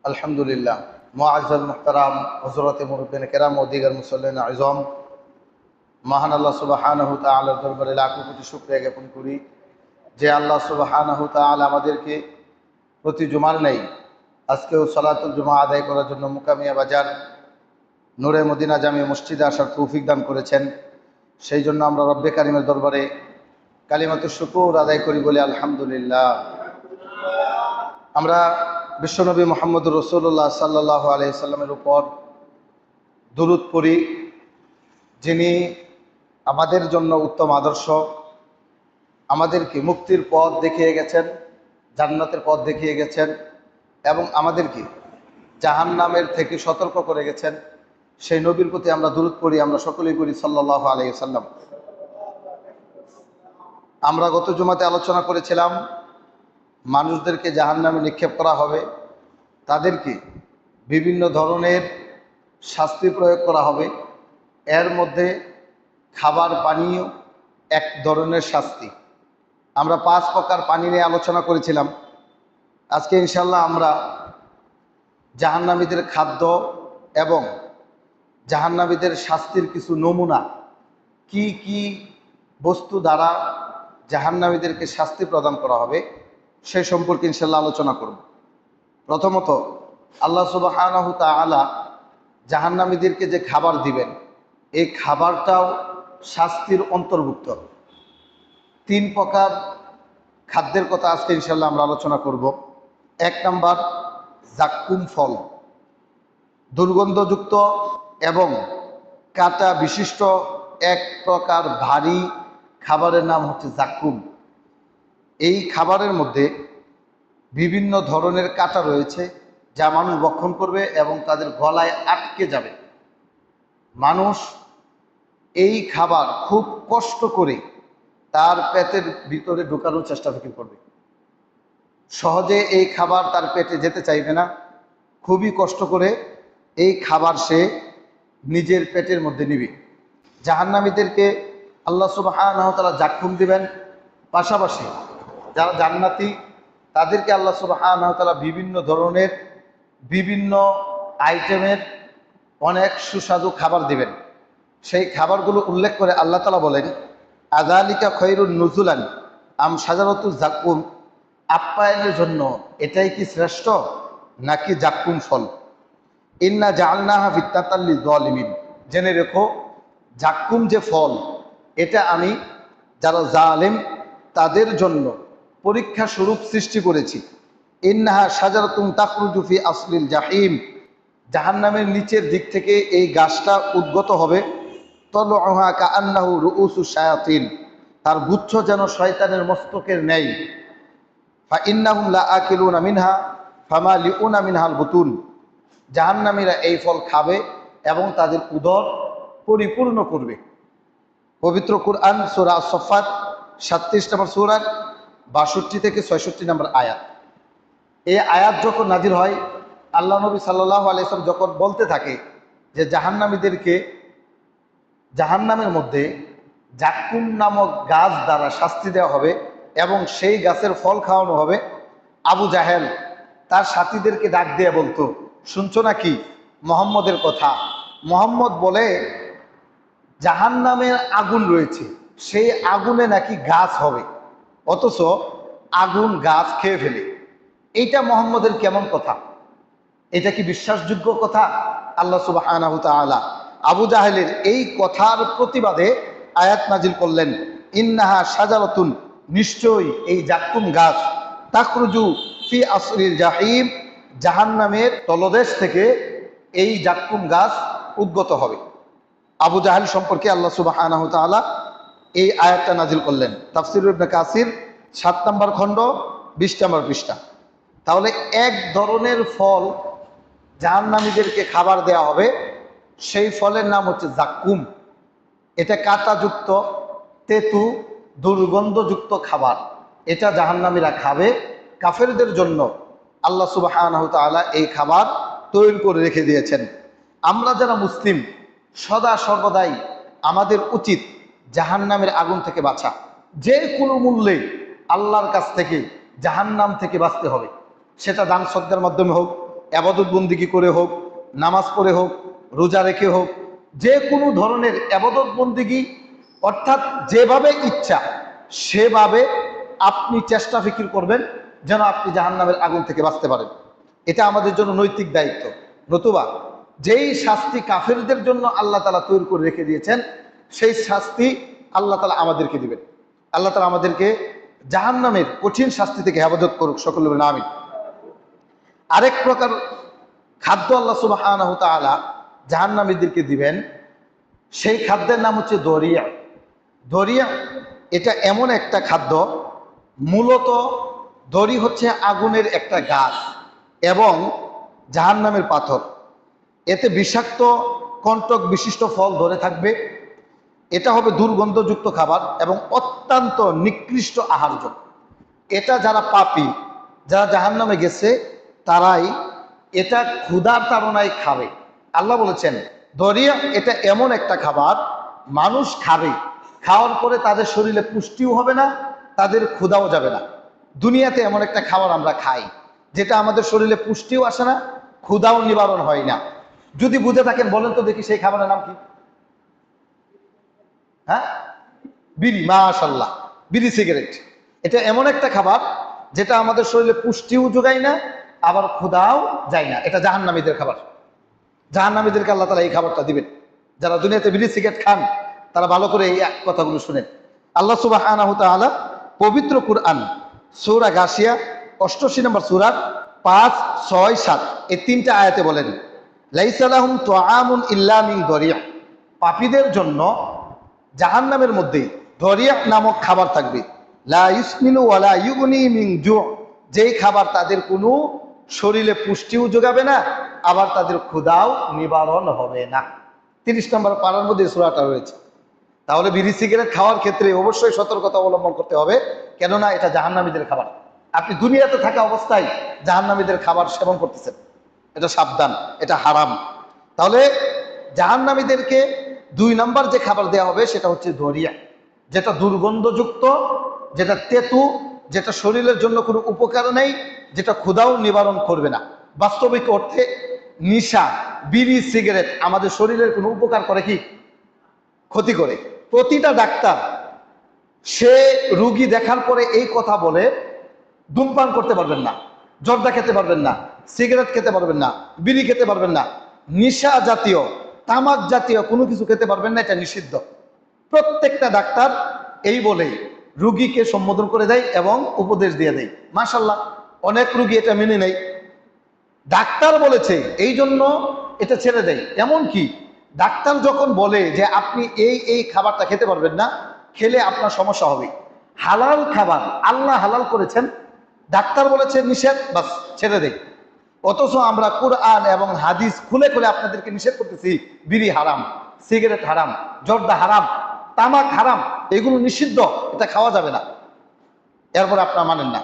আলহামদুলিল্লাহ। মুআজ্জাল মুহতারাম হযরতে মুরব্বিয়ান কেরাম ও দিগার মুসল্লিন আযম, মহান আল্লাহ সুবহানাহু তাআলার দরবারে লাখো কোটি শুকরিয়া জ্ঞাপন করি যে আল্লাহ সুবহানাহু তাআলা আমাদেরকে প্রতি জুমার নেই আজকেও সালাতুল জুমা আদায় করার জন্য মুকামিয়া বাজার নূরে মদিনা জামিয়া মসজিদে আসার তৌফিক দান করেছেন। সেই জন্য আমরা রব্বে কারিমের দরবারে কালিমাতুশ শুকর আদায় করি বলে আলহামদুলিল্লাহ। আমরা বিশ্বনবী মুহাম্মদুর রাসূলুল্লাহ সাল্লাল্লাহু আলাইহি সাল্লামের উপর দুরূদ পড়ি, যিনি আমাদের জন্য উত্তম আদর্শ, আমাদেরকে মুক্তির পথ দেখিয়ে গেছেন, জান্নাতের পথ দেখিয়ে গেছেন এবং আমাদেরকে জাহান্নামের থেকে সতর্ক করে গেছেন। সেই নবীর প্রতি আমরা দুরূদ পড়ি, আমরা সকলেই পড়ি সাল্লাল্লাহু আলাইহি সাল্লাম। আমরা গত জুমাতে আলোচনা করেছিলাম মানুষদেরকে জাহান্নামে নিক্ষেপ করা হবে, তাদেরকে বিভিন্ন ধরনের শাস্তি প্রয়োগ করা হবে। এর মধ্যে খাবার পানীয় এক ধরনের শাস্তি। আমরা 5 প্রকার পানি নিয়ে আলোচনা করেছিলাম। আজকে ইনশাল্লাহ আমরা জাহান্নামীদের খাদ্য এবং জাহান্নামীদের শাস্তির কিছু নমুনা, কি কি বস্তু দ্বারা জাহান্নামীদেরকে শাস্তি প্রদান করা হবে সেই সম্পর্কে ইনশাল্লাহ আলোচনা করব। প্রথমত, আল্লাহ সুবহানাহু তাআলা জাহান্নামীদেরকে যে খাবার দিবেন, এই খাবারটাও শাস্তির অন্তর্ভুক্ত। 3 প্রকার খাদ্যের কথা আজকে ইনশাল্লাহ আমরা আলোচনা করব। 1 নাম্বার, জাক্কুম ফল। দুর্গন্ধযুক্ত এবং কাঁটা বিশিষ্ট এক প্রকার ভারী খাবারের নাম হচ্ছে জাক্কুম। এই খাবারের মধ্যে বিভিন্ন ধরনের কাঁটা রয়েছে যা মানুষ ভক্ষণ করবে এবং তাদের গলায় আটকে যাবে। মানুষ এই খাবার খুব কষ্ট করে তার পেটের ভিতরে ঢোকানোর চেষ্টা করবে। সহজে এই খাবার তার পেটে যেতে চাইবে না, খুবই কষ্ট করে এই খাবার সে নিজের পেটের মধ্যে নিবে। জাহান্নামীদেরকে আল্লাহ সুবহানাহু ওয়া তাআলা জাক্কুম দিবেন, পাশাপাশি যারা জান্নাতি তাদেরকে আল্লাহ সুবহানাহু ওয়া তাআলা বিভিন্ন ধরনের বিভিন্ন আইটেমের অনেক সুস্বাদু খাবার দিবেন। সেই খাবারগুলো উল্লেখ করে আল্লাহ তাআলা বলেন, আযালিকা খায়রুন নুজুলান আম শাজারাতুজ জাক্কুম, আপ্যায়নের জন্য এটাই কি শ্রেষ্ঠ নাকি জাক্কুম ফল? ইন্না জাআলনাহা ফিতনাতাল লিয-যালিমিন, জেনে রেখো জাক্কুম যে ফল, এটা আমি যারা জালেম তাদের জন্য পরীক্ষা স্বরূপ সৃষ্টি করেছি। ইন্নাহা শাজারাতুন তাখরুজু ফি আসলিল জাহিম, জাহান্নামের নিচের দিক থেকে এই গাছটা উদ্গত হবে। তলউহা কাআন্নাহু রুউসুশ শায়াতিন, তার গুচ্ছ যেন শয়তানের মস্তকের ন্যায়। ফা ইন্নাহুম লা আকিলুনা মিনহা ফামালিউনা মিনহাল বুতুন, জাহান্নামীরা এই ফল খাবে এবং তাদের উদর পরিপূর্ণ করবে। পবিত্র কুরআন সূরা আস-সাফফাত 37 নম্বর সূরার 62 থেকে 66 নম্বর আয়াত। এই আয়াত যখন নাজিল হয়, আল্লাহ নবী সাল্লাল্লাহু আলাইহি ওয়াসাল্লাম যখন বলতে থাকে যে জাহান্নামীদেরকে জাহান্নামের মধ্যে জাক্কুম নামক গাছ দ্বারা শাস্তি দেওয়া হবে এবং সেই গাছের ফল খাওয়ানো হবে, আবু জাহেল তার সাথীদেরকে ডাক দিয়ে বলতো, শুনছো নাকি মুহাম্মদের কথা? মুহাম্মদ বলে জাহান্নামের আগুন রয়েছে, সেই আগুনে নাকি গাছ হবে, অথচ আগুন গাছ খেয়ে ফেলে। এইটা মুহাম্মদের কেমন কথা? এটা কি বিশ্বাসযোগ্য কথা? আল্লাহ সুবহানাহু তাআলা আবু জাহেলের এই কথার প্রতিবাদে আয়াত নাজিল করলেন, ইন্নাহা শাজারাতুন, নিশ্চয়ই এই জাক্কুম গাছ, তাখরুজু ফি আসলিল জাহিম, জাহান্নামের তলদেশ থেকে এই জাক্কুম গাছ উদ্গত হবে। আবু জাহেল সম্পর্কে আল্লাহ সুবহানাহু তাআলা এই আয়াতটা নাজিল করলেন। তাফসীর ইবনে কাসির 7 নম্বর খণ্ড 20 নম্বর পৃষ্ঠা। তাহলে এক ধরনের ফল জাহান্নামীদেরকে খাবার দেওয়া হবে, সেই ফলের নাম হচ্ছে জাক্কুম। এটা কাঁটাযুক্ত, তেতু, দুর্গন্ধযুক্ত খাবার। এটা জাহান্নামীরা খাবে। কাফেরদের জন্য আল্লাহ সুবহানাহু তাআলা এই খাবার তৈরি করে রেখে দিয়েছেন। আমরা যারা মুসলিম সদা সর্বদাই আমাদের উচিত জাহান্নামের আগুন থেকে বাঁচা। যে কোনো মূল্যে আল্লাহর কাছ থেকে জাহান্নাম থেকে বাঁচতে হবে। সেটা দান সদ্গার মাধ্যমে হোক আবাদত বন্দিগি করে হোক, নামাজ পড়ে হোক, রোজা রেখে হোক, যে কোনো ধরনের আবাদত বন্দিগি, অর্থাৎ যেভাবে ইচ্ছা সেভাবে আপনি চেষ্টা ফিকির করবেন যেন আপনি জাহান্নামের আগুন থেকে বাঁচতে পারেন। এটা আমাদের জন্য নৈতিক দায়িত্ব। নতুবা যেই শাস্তি কাফেরদের জন্য আল্লাহ তাআলা তৈরি করে রেখে দিয়েছেন, সেই শাস্তি আল্লাহ তাআলা আমাদেরকে দিবেন। আল্লাহ তাআলা আমাদেরকে জাহান্নামের কঠিন শাস্তি থেকে হেফাজত করুক, সকলে বলেন আমিন। আরেক প্রকার খাদ্য আল্লাহ সুবহানাহু ওয়া তাআলা জাহান্নামীদেরকে দিবেন, সেই খাদ্যের নাম হচ্ছে দরিয়া। দরিয়া এটা এমন একটা খাদ্য, মূলত দড়ি হচ্ছে আগুনের একটা গাছ এবং জাহান্নামের পাথর। এতে বিষাক্ত কণ্টক বিশিষ্ট ফল ধরে থাকবে। এটা হবে দুর্গন্ধযুক্ত খাবার এবং অত্যন্ত নিকৃষ্ট আহার্য। এটা যারা পাপী, যারা জাহান্নামে গেছে, তারাই এটা ক্ষুধার তাড়নায় খাবে। আল্লাহ বলেছেন দরিয়া এটা এমন একটা খাবার, মানুষ খাবে, খাওয়ার পরে তাদের শরীরে পুষ্টিও হবে না, তাদের ক্ষুধাও যাবে না। দুনিয়াতে এমন একটা খাবার আমরা খাই যেটা আমাদের শরীরে পুষ্টিও আসে না, ক্ষুধাও নিবারণ হয় না। যদি বুঝে থাকেন বলেন তো দেখি সেই খাবারের নাম কি? হ্যাঁ, বিড়ি। মাশাআল্লাহ, বিড়ি সিগারেট। এটা এমন একটা খাবার যেটা আমাদের শরীরে পুষ্টিও যোগায় না, আবার ক্ষুধাও যায় না। এটা জাহান্নামীদের খাবার। জাহান্নামীদেরকে আল্লাহ তাআলা এই খাবারটা দিবেন। যারা দুনিয়াতে বিড়ি সিগারেট খান তারা ভালো করে এই কথাগুলো শুনেন। আল্লাহ সুবহানাহু ওয়া তাআলা পবিত্র কুরআন সূরা গাশিয়া 88 নম্বর সূরা 5, 6, 7 এই তিনটা আয়াতে বলেন, লাইসা লাহুম তুআমুন ইল্লা মিন দরিয়া। পাপীদের জন্য জাহান্নামের মধ্যে দরিয়া নামক খাবার থাকবে। লা ইউসমিনু ওয়ালা ইউগনি মিন জু', যেই খাবার তাদের কোনো শরীরে পুষ্টিও যোগাবে না, আবার তাদের ক্ষুধাও নিবারণ হবে না। 30 নম্বর পারার মধ্যে সূরাটা রয়েছে। তাহলে বিড়ি সিগারেট খাওয়ার ক্ষেত্রে অবশ্যই সতর্কতা অবলম্বন করতে হবে, কেননা এটা জাহান্নামীদের খাবার। আপনি দুনিয়াতে থাকা অবস্থায় জাহান্নামীদের খাবার সেবন করতেছেন, এটা সাবধান, এটা হারাম। তাহলে জাহান্নামীদেরকে 2 নম্বর যে খাবার দেওয়া হবে সেটা হচ্ছে দরিয়া, যেটা দুর্গন্ধযুক্ত, যেটা তেতু, যেটা শরীরের জন্য কোনো উপকার নেই, যেটা ক্ষুধাও নিবারণ করবে না। বাস্তবিক অর্থে নিশা, বিড়ি সিগারেট আমাদের শরীরের কোনো উপকার করে কি? ক্ষতি করে। প্রতিটা ডাক্তার সে রুগী দেখার পরে এই কথা বলে, ধূমপান করতে পারবেন না, জর্দা খেতে পারবেন না, সিগারেট খেতে পারবেন না, বিড়ি খেতে পারবেন না, নিশা জাতীয় তামাক জাতীয় কোনো কিছু খেতে পারবেন না, এটা নিষিদ্ধ। প্রত্যেকটা ডাক্তার এই বলে রুগীকে সম্বোধন করে দেয় এবং উপদেশ দিয়ে দেয়। মাশাআল্লাহ, অনেক রুগী এটা মেনে নেয়। ডাক্তার বলেছে এই জন্য এটা ছেড়ে দেয়। এমন কি ডাক্তার যখন বলে যে আপনি এই এই খাবারটা খেতে পারবেন না, খেলে আপনার সমস্যা হবে, হালাল খাবার আল্লাহ হালাল করেছেন, ডাক্তার বলেছে নিষেধ, বাস ছেড়ে দেয়। অথচ আমরা কুরআন এবং হাদিস খুলে খুলে আপনাদেরকে নিষেধ করতেছি, বিড়ি হারাম, সিগারেট হারাম, জর্দা হারাম, তামাক হারাম, এগুলো নিষিদ্ধ, এটা খাওয়া যাবে না। এরপর আপনারা মানেন না,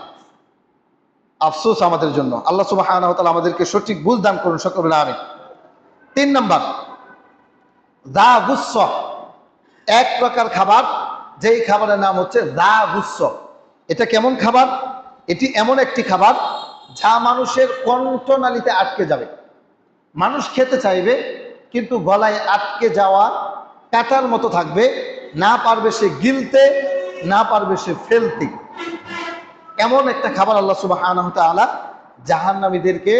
আফসোস আমাদের জন্য। আল্লাহ সুবহানাহু ওয়া তাআলা আমাদেরকে সঠিক বুঝ দান করুন, সকলে বলেন আমিন। 3 নম্বর দা গুস্স, এক প্রকার খাবার, যেই খাবারের নাম হচ্ছে দা গুস্স। এটা কেমন খাবার? এটি এমন একটি খাবার যা মানুষের কণ্ঠনালীতে আটকে যাবে। মানুষ খেতে চাইবে কিন্তু গলায় আটকে যাওয়া কাঁটার মতো থাকবে, না পারবে সে গিলতে, না পারবে সে ফেলতে। এমন একটা খাবার আল্লাহ সুবহানাহু ওয়া তাআলা জাহান্নামীদেরকে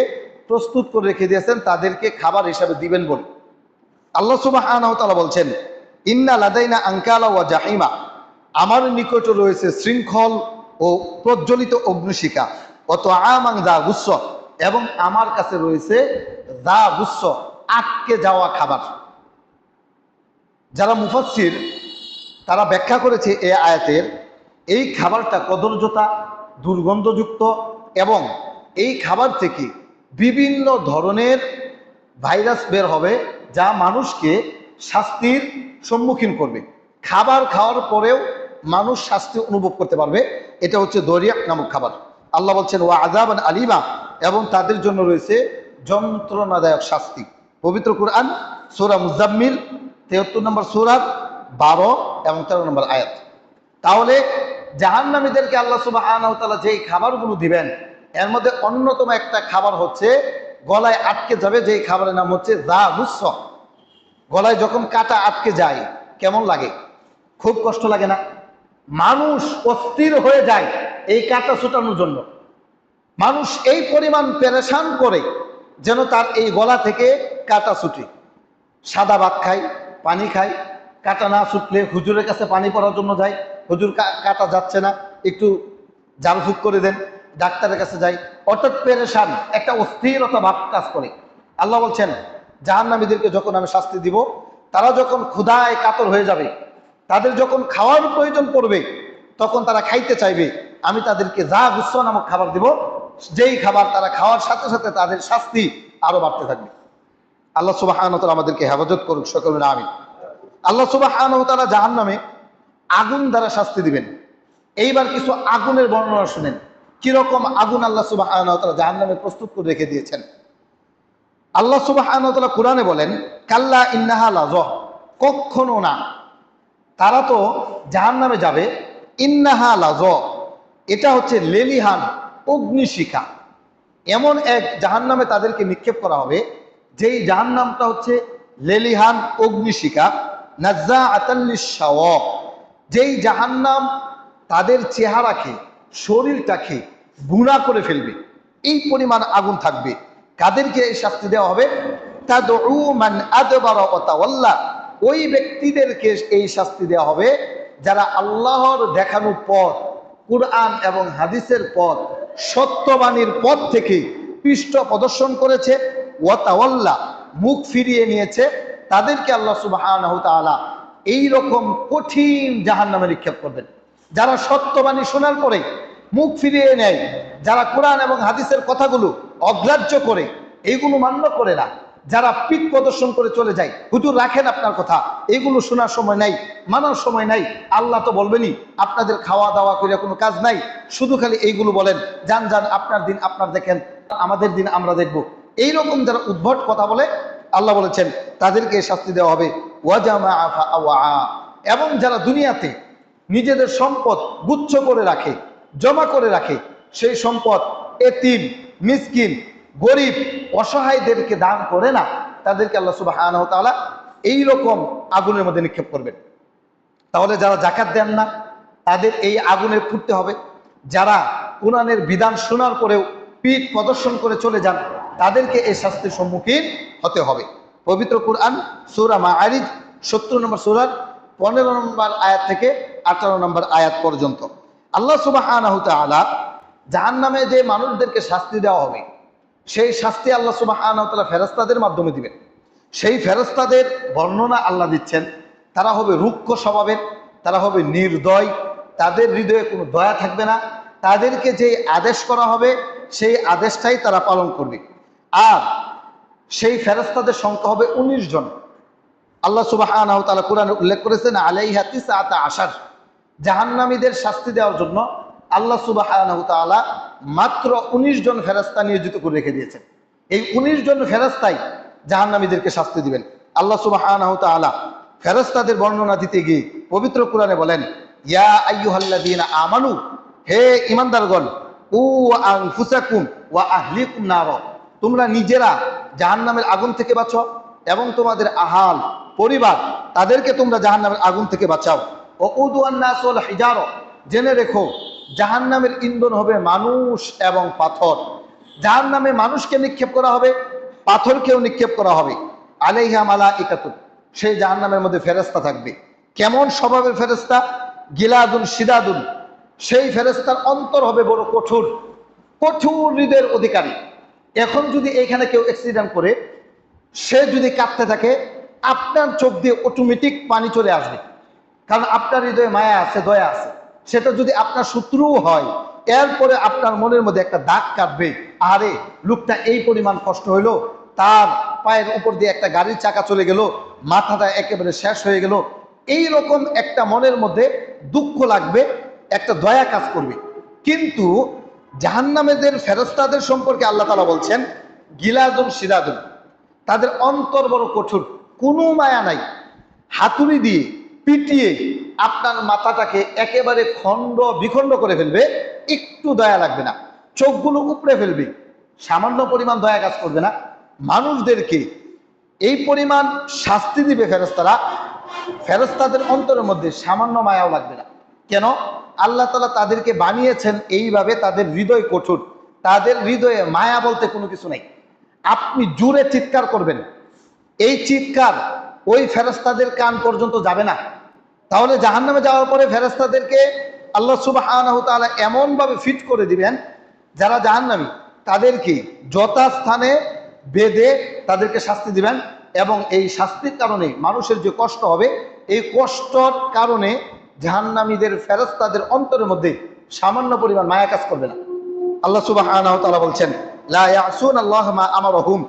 প্রস্তুত করে রেখে দিয়েছেন, তাদেরকে খাবার হিসাবে দিবেন বলে। আল্লাহ সুবহানাহু ওয়া তাআলা বলছেন, ইন্না লাদাইনা আনকালা ওয়া জাহিমা, আমার নিকটে রয়েছে শৃঙ্খল ও প্রজ্বলিত অগ্নিশিখা, অত আমাং দা গুস্স, এবং আমার কাছে রয়েছে দা গুস্স, আটকে যাওয়া খাবার। যারা মুফাসসির তারা ব্যাখ্যা করেছে এই আয়াতের, এই খাবারটা কদর্যতা, দুর্গন্ধযুক্ত এবং এই খাবার থেকে বিভিন্ন ধরনের ভাইরাস বের হবে যা মানুষকে শাস্তির সম্মুখীন করবে। খাবার খাওয়ার পরেও মানুষ শাস্তি অনুভব করতে পারবে। এটা হচ্ছে দরিয়া নামক খাবার। আল্লাহ বলছেন ওয়া আযাবান আলিমা, এবং তাদের জন্য রয়েছে যন্ত্রণাদায়ক শাস্তি। পবিত্র কুরআন সূরা মুজাম্মিল 73 নম্বর সূরা 12 এবং 13 নম্বর আয়াত। তাহলে জাহান্নামীদেরকে আল্লাহ সুবহানাহু ওয়া তাআলা যেই খাবারগুলো দিবেন, এর মধ্যে অন্যতম একটা খাবার হচ্ছে গলায় আটকে যাবে, যেই খাবারের নাম হচ্ছে যা গুচ্ছ। গলায় যখন কাটা আটকে যায় কেমন লাগে? খুব কষ্ট লাগে না? মানুষ অস্থির হয়ে যায় এই কাটা ছুটানোর জন্য। মানুষ এই পরিমাণ পেরেশান করে যেন তার এই গলা থেকে কাটা ছুটে। সাদা ভাত খায়, পানি খায়, কাটা না ছুটলে হুজুরের কাছে পানি পড়ার জন্য যায়, হুজুর কাটা যাচ্ছে না, একটু ঝাড়ফুঁক করে দেন, ডাক্তারের কাছে যাই, অর্থাৎ পেরেশান, একটা অস্থিরতা ভাব কাজ করে। আল্লাহ বলছেন জাহান্নামীদেরকে যখন আমি শাস্তি দিব, তারা যখন ক্ষুধায় কাতর হয়ে যাবে, তাদের যখন খাওয়ার প্রয়োজন পড়বে, তখন তারা খাইতে চাইবে, আমি তাদেরকে যা গুচ্ছ নামক খাবার দিব, যেই খাবার তারা খাওয়ার সাথে সাথে তাদের শাস্তি আরো বাড়তে থাকবে। আল্লাহ সুবহানাহু ওয়া তাআলা আমাদেরকে হেফাজত করুক, সকলে আমিন। আল্লাহ সুবহানাহু ওয়া তাআলা জাহান্নামে আগুন দ্বারা শাস্তি দিবেন। এইবার কিছু আগুনের বর্ণনা শুনেন, কিরকম আগুন আল্লাহ সুবহানাহু ওয়া তাআলা জাহান্নামে প্রস্তুত করে রেখে দিয়েছেন। আল্লাহ সুবহানাহু ওয়া তাআলা কুরআনে বলেন, কাল্লা ইন্নাহা লাযা, কখনো না, তারা তো জাহান্নামে যাবে। ইন্নাহা লাযা, এটা হচ্ছে লেলিহান অগ্নিশিখা। এমন এক জাহান্নামে তাদেরকে নিক্ষেপ করা হবে, যেই জাহান্নামটা হচ্ছে লেলিহান অগ্নিশিখা। নাজ্জাআতাল লিশ-শাওয়া, যেই জাহান্নাম তাদের চেহারাকে, শরীরটাকে গুণা করে ফেলবে, এই পরিমাণ আগুন থাকবে। কাদেরকে এই শাস্তি দেওয়া হবে? তাদউ মান আদবারা ওয়া তাওয়াল্লা, ওই ব্যক্তিদেরকে এই শাস্তি দেওয়া হবে যারা আল্লাহর দেখানো পথ, কুরআন এবং হাদিসের পথ, সত্যবাণীর পথ থেকে পৃষ্ঠ প্রদর্শন করেছে, ওয়া তাওয়াল্লা, মুখ ফিরিয়ে নিয়েছে। তাদেরকে আল্লাহ সুবহানাহু ওয়া তাআলা এইরকম কঠিন জাহান্নামে নিক্ষেপ করবেন। যারা সত্যবাণী শোনার পরে মুখ ফিরিয়ে নেয়, যারা কোরআন এবং হাদিসের কথাগুলো অগ্রাহ্য করে, এইগুলো মান্য করে না, যারা পিঠ প্রদর্শন করে চলে যায়, হুজুর রাখেন আপনার কথা, এইগুলো শোনার সময় নাই, মানার সময় নাই, আল্লাহ তো বলবেনই, আপনাদের খাওয়া দাওয়া করে কোনো কাজ নাই, শুধু খালি এইগুলো বলেন, যান যান আপনার দিন আপনার দেখেন, আমাদের দিন আমরা দেখব। এইরকম যারা উদ্ভট কথা বলে, আল্লাহ বলেছেন তাদেরকে শাস্তি দেওয়া হবে। ওয়াজামা ফাআওয়া, এবং যারা দুনিয়াতে নিজেদের সম্পদ গুচ্ছ করে রাখে, জমা করে রাখে, সেই সম্পদ এতিম, মিসকিন, গরিব, অসহায়দেরকে দান করে না, তাদেরকে আল্লাহ সুবহানাহু ওয়া তাআলা এইরকম আগুনের মধ্যে নিক্ষেপ করবেন। তাহলে যারা যাকাত দেন না, তাদের এই আগুনে ফুটতে হবে। যারা কোরআনের বিধান শোনার পরেও পিঠ প্রদর্শন করে চলে যান, তাদেরকে এই শাস্তির সম্মুখীন হতে হবে। পবিত্র কুরআন সূরা মাআরিজ ৭০ নম্বর সূরার ১৫ নম্বর আয়াত থেকে ১৮ নম্বর আয়াত পর্যন্ত আল্লাহ সুবহানাহু ওয়া তাআলা জাহান্নামে যে মানুষদেরকে শাস্তি দেওয়া হবে, সেই শাস্তি আল্লাহ সুবহানাহু ওয়া তাআলা ফেরেশতাদের মাধ্যমে দিবেন। সেই ফেরেশতাদের বর্ণনা আল্লাহ দিচ্ছেন, তারা হবে রুক্ষ স্বভাবের, তারা হবে নির্দয়, তাদের হৃদয়ে কোনো দয়া থাকবে না, তাদেরকে যে আদেশ করা হবে সেই আদেশটাই তারা পালন করবে। আর সেই ফেরেশতাদের সংখ্যা হবে ১৯ জন। আল্লাহ সুবহানাহু ওয়া তাআলা কুরআনে উল্লেখ করেছেন, আলাইহা তিসআতা আশার, জাহান্নামীদের শাস্তি দেওয়ার জন্য আল্লাহ সুবহানাহু ওয়া তাআলা মাত্র ১৯ জন ফেরেশতা নিয়োজিত করে রেখে দিয়েছেন। এই ১৯ জন ফেরেশতাই জাহান্নামীদেরকে শাস্তি দিবেন। আল্লাহ সুবহানাহু ওয়া তাআলা ফেরেশতাদের বর্ণনা দিতে গিয়ে পবিত্র কুরআনে বলেন, ইয়া আইয়ুহাল্লাযীনা আমানু, হে ঈমানদারগণ, উ আনফুসাকুম ওয়া আহলিকুম নার, তোমরা নিজেরা জাহান্নামের আগুন থেকে বাঁচো এবং তোমাদের আহাল পরিবার তাদেরকে তোমরা জাহান্নামের আগুন থেকে বাঁচাও। ওকুদুয়ান নাস ওয়াল হিজারা, জেনে রেখো জাহান্নামের ইন্ধন হবে মানুষ এবং পাথর। জাহান্নামে মানুষকে নিক্ষেপ করা হবে, পাথরকেও নিক্ষেপ করা হবে। আলাইহা মালাইকাতুন, সেই জাহান্নামের মধ্যে ফেরেশতা থাকবে। কেমন স্বভাবের ফেরেশতা? গিলাদুন শিদাদুন, সেই ফেরেশতার অন্তর হবে বড় কঠোর, কঠোর হৃদয়ের অধিকারী। এখন যদি এখানে কেউ অ্যাক্সিডেন্ট করে, সে যদি কাঁদতে থাকে, আপনার চোখ দিয়ে অটোমেটিক পানি চলে আসবে, কারণ আপনার হৃদয়ে মায়া আছে, দয়া আছে। সেটা যদি আপনার শত্রুও হয়, এরপরে আপনার মনের মধ্যে একটা দাগ কাটবে, আরে লোকটা এই পরিমাণ কষ্ট হইলো, তার পায়ের উপর দিয়ে একটা গাড়ির চাকা চলে গেল, মাথাটা একেবারে শেষ হয়ে গেল, এই রকম একটা মনের মধ্যে দুঃখ লাগবে, একটা দয়া কাজ করবে। কিন্তু জাহান্নামীদের ফেরেশতাদের সম্পর্কে আল্লাহ তাআলা বলছেন, গিলাদুন শিদাদুন, তাদের অন্তর বড় কঠোর, কোনো মায়া নাই, হাতুড়ি দিয়ে পিটিয়ে আপনার মাথাটাকে একেবারে খণ্ড বিখণ্ড করে ফেলবে, একটু দয়া লাগবে না, চোখগুলো উপড়ে ফেলবে, সামান্য পরিমাণ দয়া কাজ করবে না, মানুষদেরকে এই পরিমাণ শাস্তি দিবে ফেরেশতারা, ফেরেশতাদের অন্তরের মধ্যে সামান্য মায়াও লাগবে না। কেন? আল্লাহ তাআলা তাদেরকে বানিয়েছেন এইভাবে, তাদের হৃদয় কঠোর, তাদের হৃদয়ে মায়া বলতে কোনো কিছু নাই। আপনি জোরে চিৎকার করবেন, এই চিৎকার ওই ফেরেশতাদের কান পর্যন্ত যাবে না। তাহলে জাহান্নামে যাওয়ার পরে ফেরেশতাদেরকে আল্লাহ সুবহানাহু ওয়া তাআলা এমনভাবে ফিট করে দিবেন, যারা জাহান্নামী তাদেরকে যথাস্থানে বেঁধে তাদেরকে শাস্তি দিবেন, এবং এই শাস্তির কারণে মানুষের যে কষ্ট হবে, এই কষ্টর কারণে জাহান্নামীদের ফেরেশতাদের অন্তরের মধ্যে সামান্য পরিমাণ মায়া কাজ করবে না। আল্লাহ সুবহানাহু ওয়া তাআলা বলছেন, লা ইয়াসুনাল্লাহ মা আমারহুম,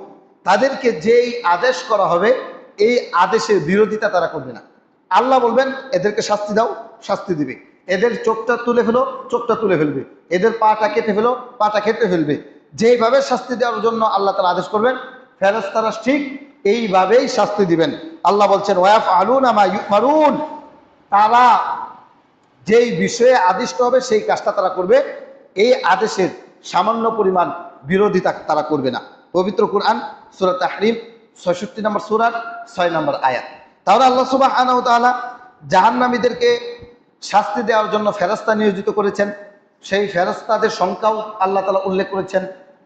তাদেরকে যেই আদেশ করা হবে এই আদেশের বিরোধিতা তারা করবে না। আল্লাহ বলবেন এদেরকে শাস্তি দাও, শাস্তি দিবে। এদের চোখটা তুলে ফেলো, চোখটা তুলে ফেলবে। এদের পাটা কেটে ফেলো, পাটা কেটে ফেলবে। যেভাবে শাস্তি দেওয়ার জন্য আল্লাহ তাআলা আদেশ করবেন, ফেরেশতারা ঠিক এইভাবেই শাস্তি দিবেন। আল্লাহ বলছেন, ওয়াফআলুনা মা ইউমারুন, তারা যেই বিষয়ে আদিষ্ট হবে সেই কাজটা তারা করবে, এই আদেশের সামান্য পরিমাণ বিরোধিতা তারা করবে না। পবিত্র কুরআন সূরা তাহরিম ৬৬ নম্বর সূরার ৬ নম্বর আয়াত। তাহলে আল্লাহ সুবহানাহু ওয়া তাআলা জাহান্নামীদেরকে শাস্তি দেওয়ার জন্য ফেরেশতা নিয়োজিত করেছেন। সেই ফেরেশতাদের সংখ্যাও আল্লাহ তাআলা উল্লেখ করেছেন,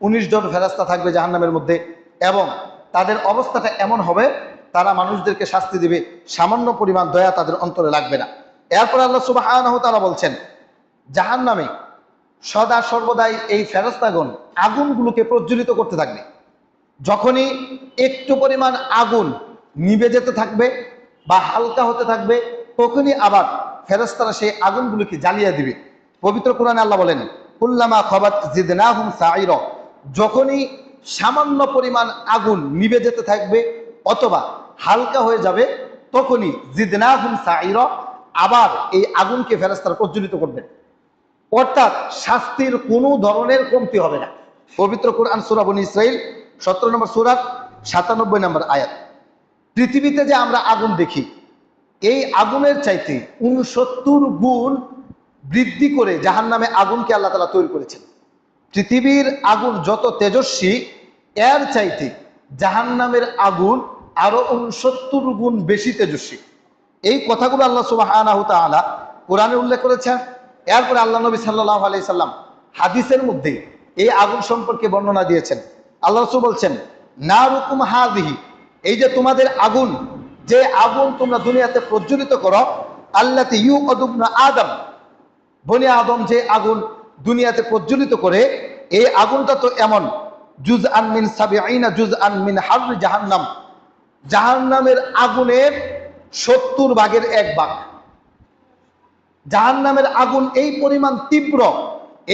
১৯ জন ফেরেশতা থাকবে জাহান্নামের মধ্যে, এবং তাদের অবস্থাটা এমন হবে তারা মানুষদেরকে শাস্তি দিবে, সামান্য পরিমাণ দয়া তাদের অন্তরে লাগবে না। এরপর আল্লাহ সুবহানাহু ওয়া তাআলা বলছেন, জাহান্নামে সদা সর্বদাই এই ফেরেশতাগণ আগুনগুলোকে প্রজ্বলিত করতে থাকবে। যখনই একটু পরিমাণ আগুন নিভে যেতে থাকবে বা হালকা হতে থাকবে, তখনই আবার ফেরেশতারা সেই আগুনগুলোকে জ্বালিয়ে দিবে। পবিত্র কোরআনে আল্লাহ বলেন, কুল্লামা খাবাত জিদনাহুম সাইরা, যখনই সামান্য পরিমাণ আগুন নিভে যেতে থাকবে অথবা হালকা হয়ে যাবে, তখনই জিদনাহুম সাইরা, আবার এই আগুনকে ফেরেশতারা প্রজ্বলিত করবে। অর্থাৎ শাস্তির কোনো ধরনের কমতি হবে না। পবিত্র কোরআন সূরা বনী ইসরাঈল ১৭ নম্বর সূরার ৯৭ নম্বর আয়াত। পৃথিবীতে যে আমরা আগুন দেখি, এই আগুনের চাইতে ৬৯ গুণ বৃদ্ধি করে জাহান্নামে আগুনকে আল্লাহ তাআলা তৈরি করেছেন। পৃথিবীর আগুন যত তেজস্বী, এর চাইতে জাহান্নামের আগুন আরো ৬৯ গুণ বেশি তেজস্বী। এই কথাগুলো আল্লাহ সুবহানাহু ওয়া তাআলা কোরআনে উল্লেখ করেছেন। এরপরে আল্লাহ নবী সাল্লাল্লাহু আলাইহি সাল্লাম হাদিসের মধ্যে এই আগুন সম্পর্কে বর্ণনা দিয়েছেন। আল্লাহ রাসূল বলছেন, নারুকুম হাযিহি, এই যে তোমাদের আগুন, যে আগুন তোমরা দুনিয়াতে প্রজ্বলিত করো, আল্লাতী ইউকাদুবনা আদম, বনি আদম যে আগুন দুনিয়াতে প্রজ্বলিত করে, এই আগুনটা তো এমন, জুজআন মিন সাবঈনা জুজআন মিন হাররি জাহান্নাম, জাহান্নামের আগুনের ৭০ ভাগের ১ ভাগ। জাহান্নামের আগুন এই পরিমাণ তীব্র,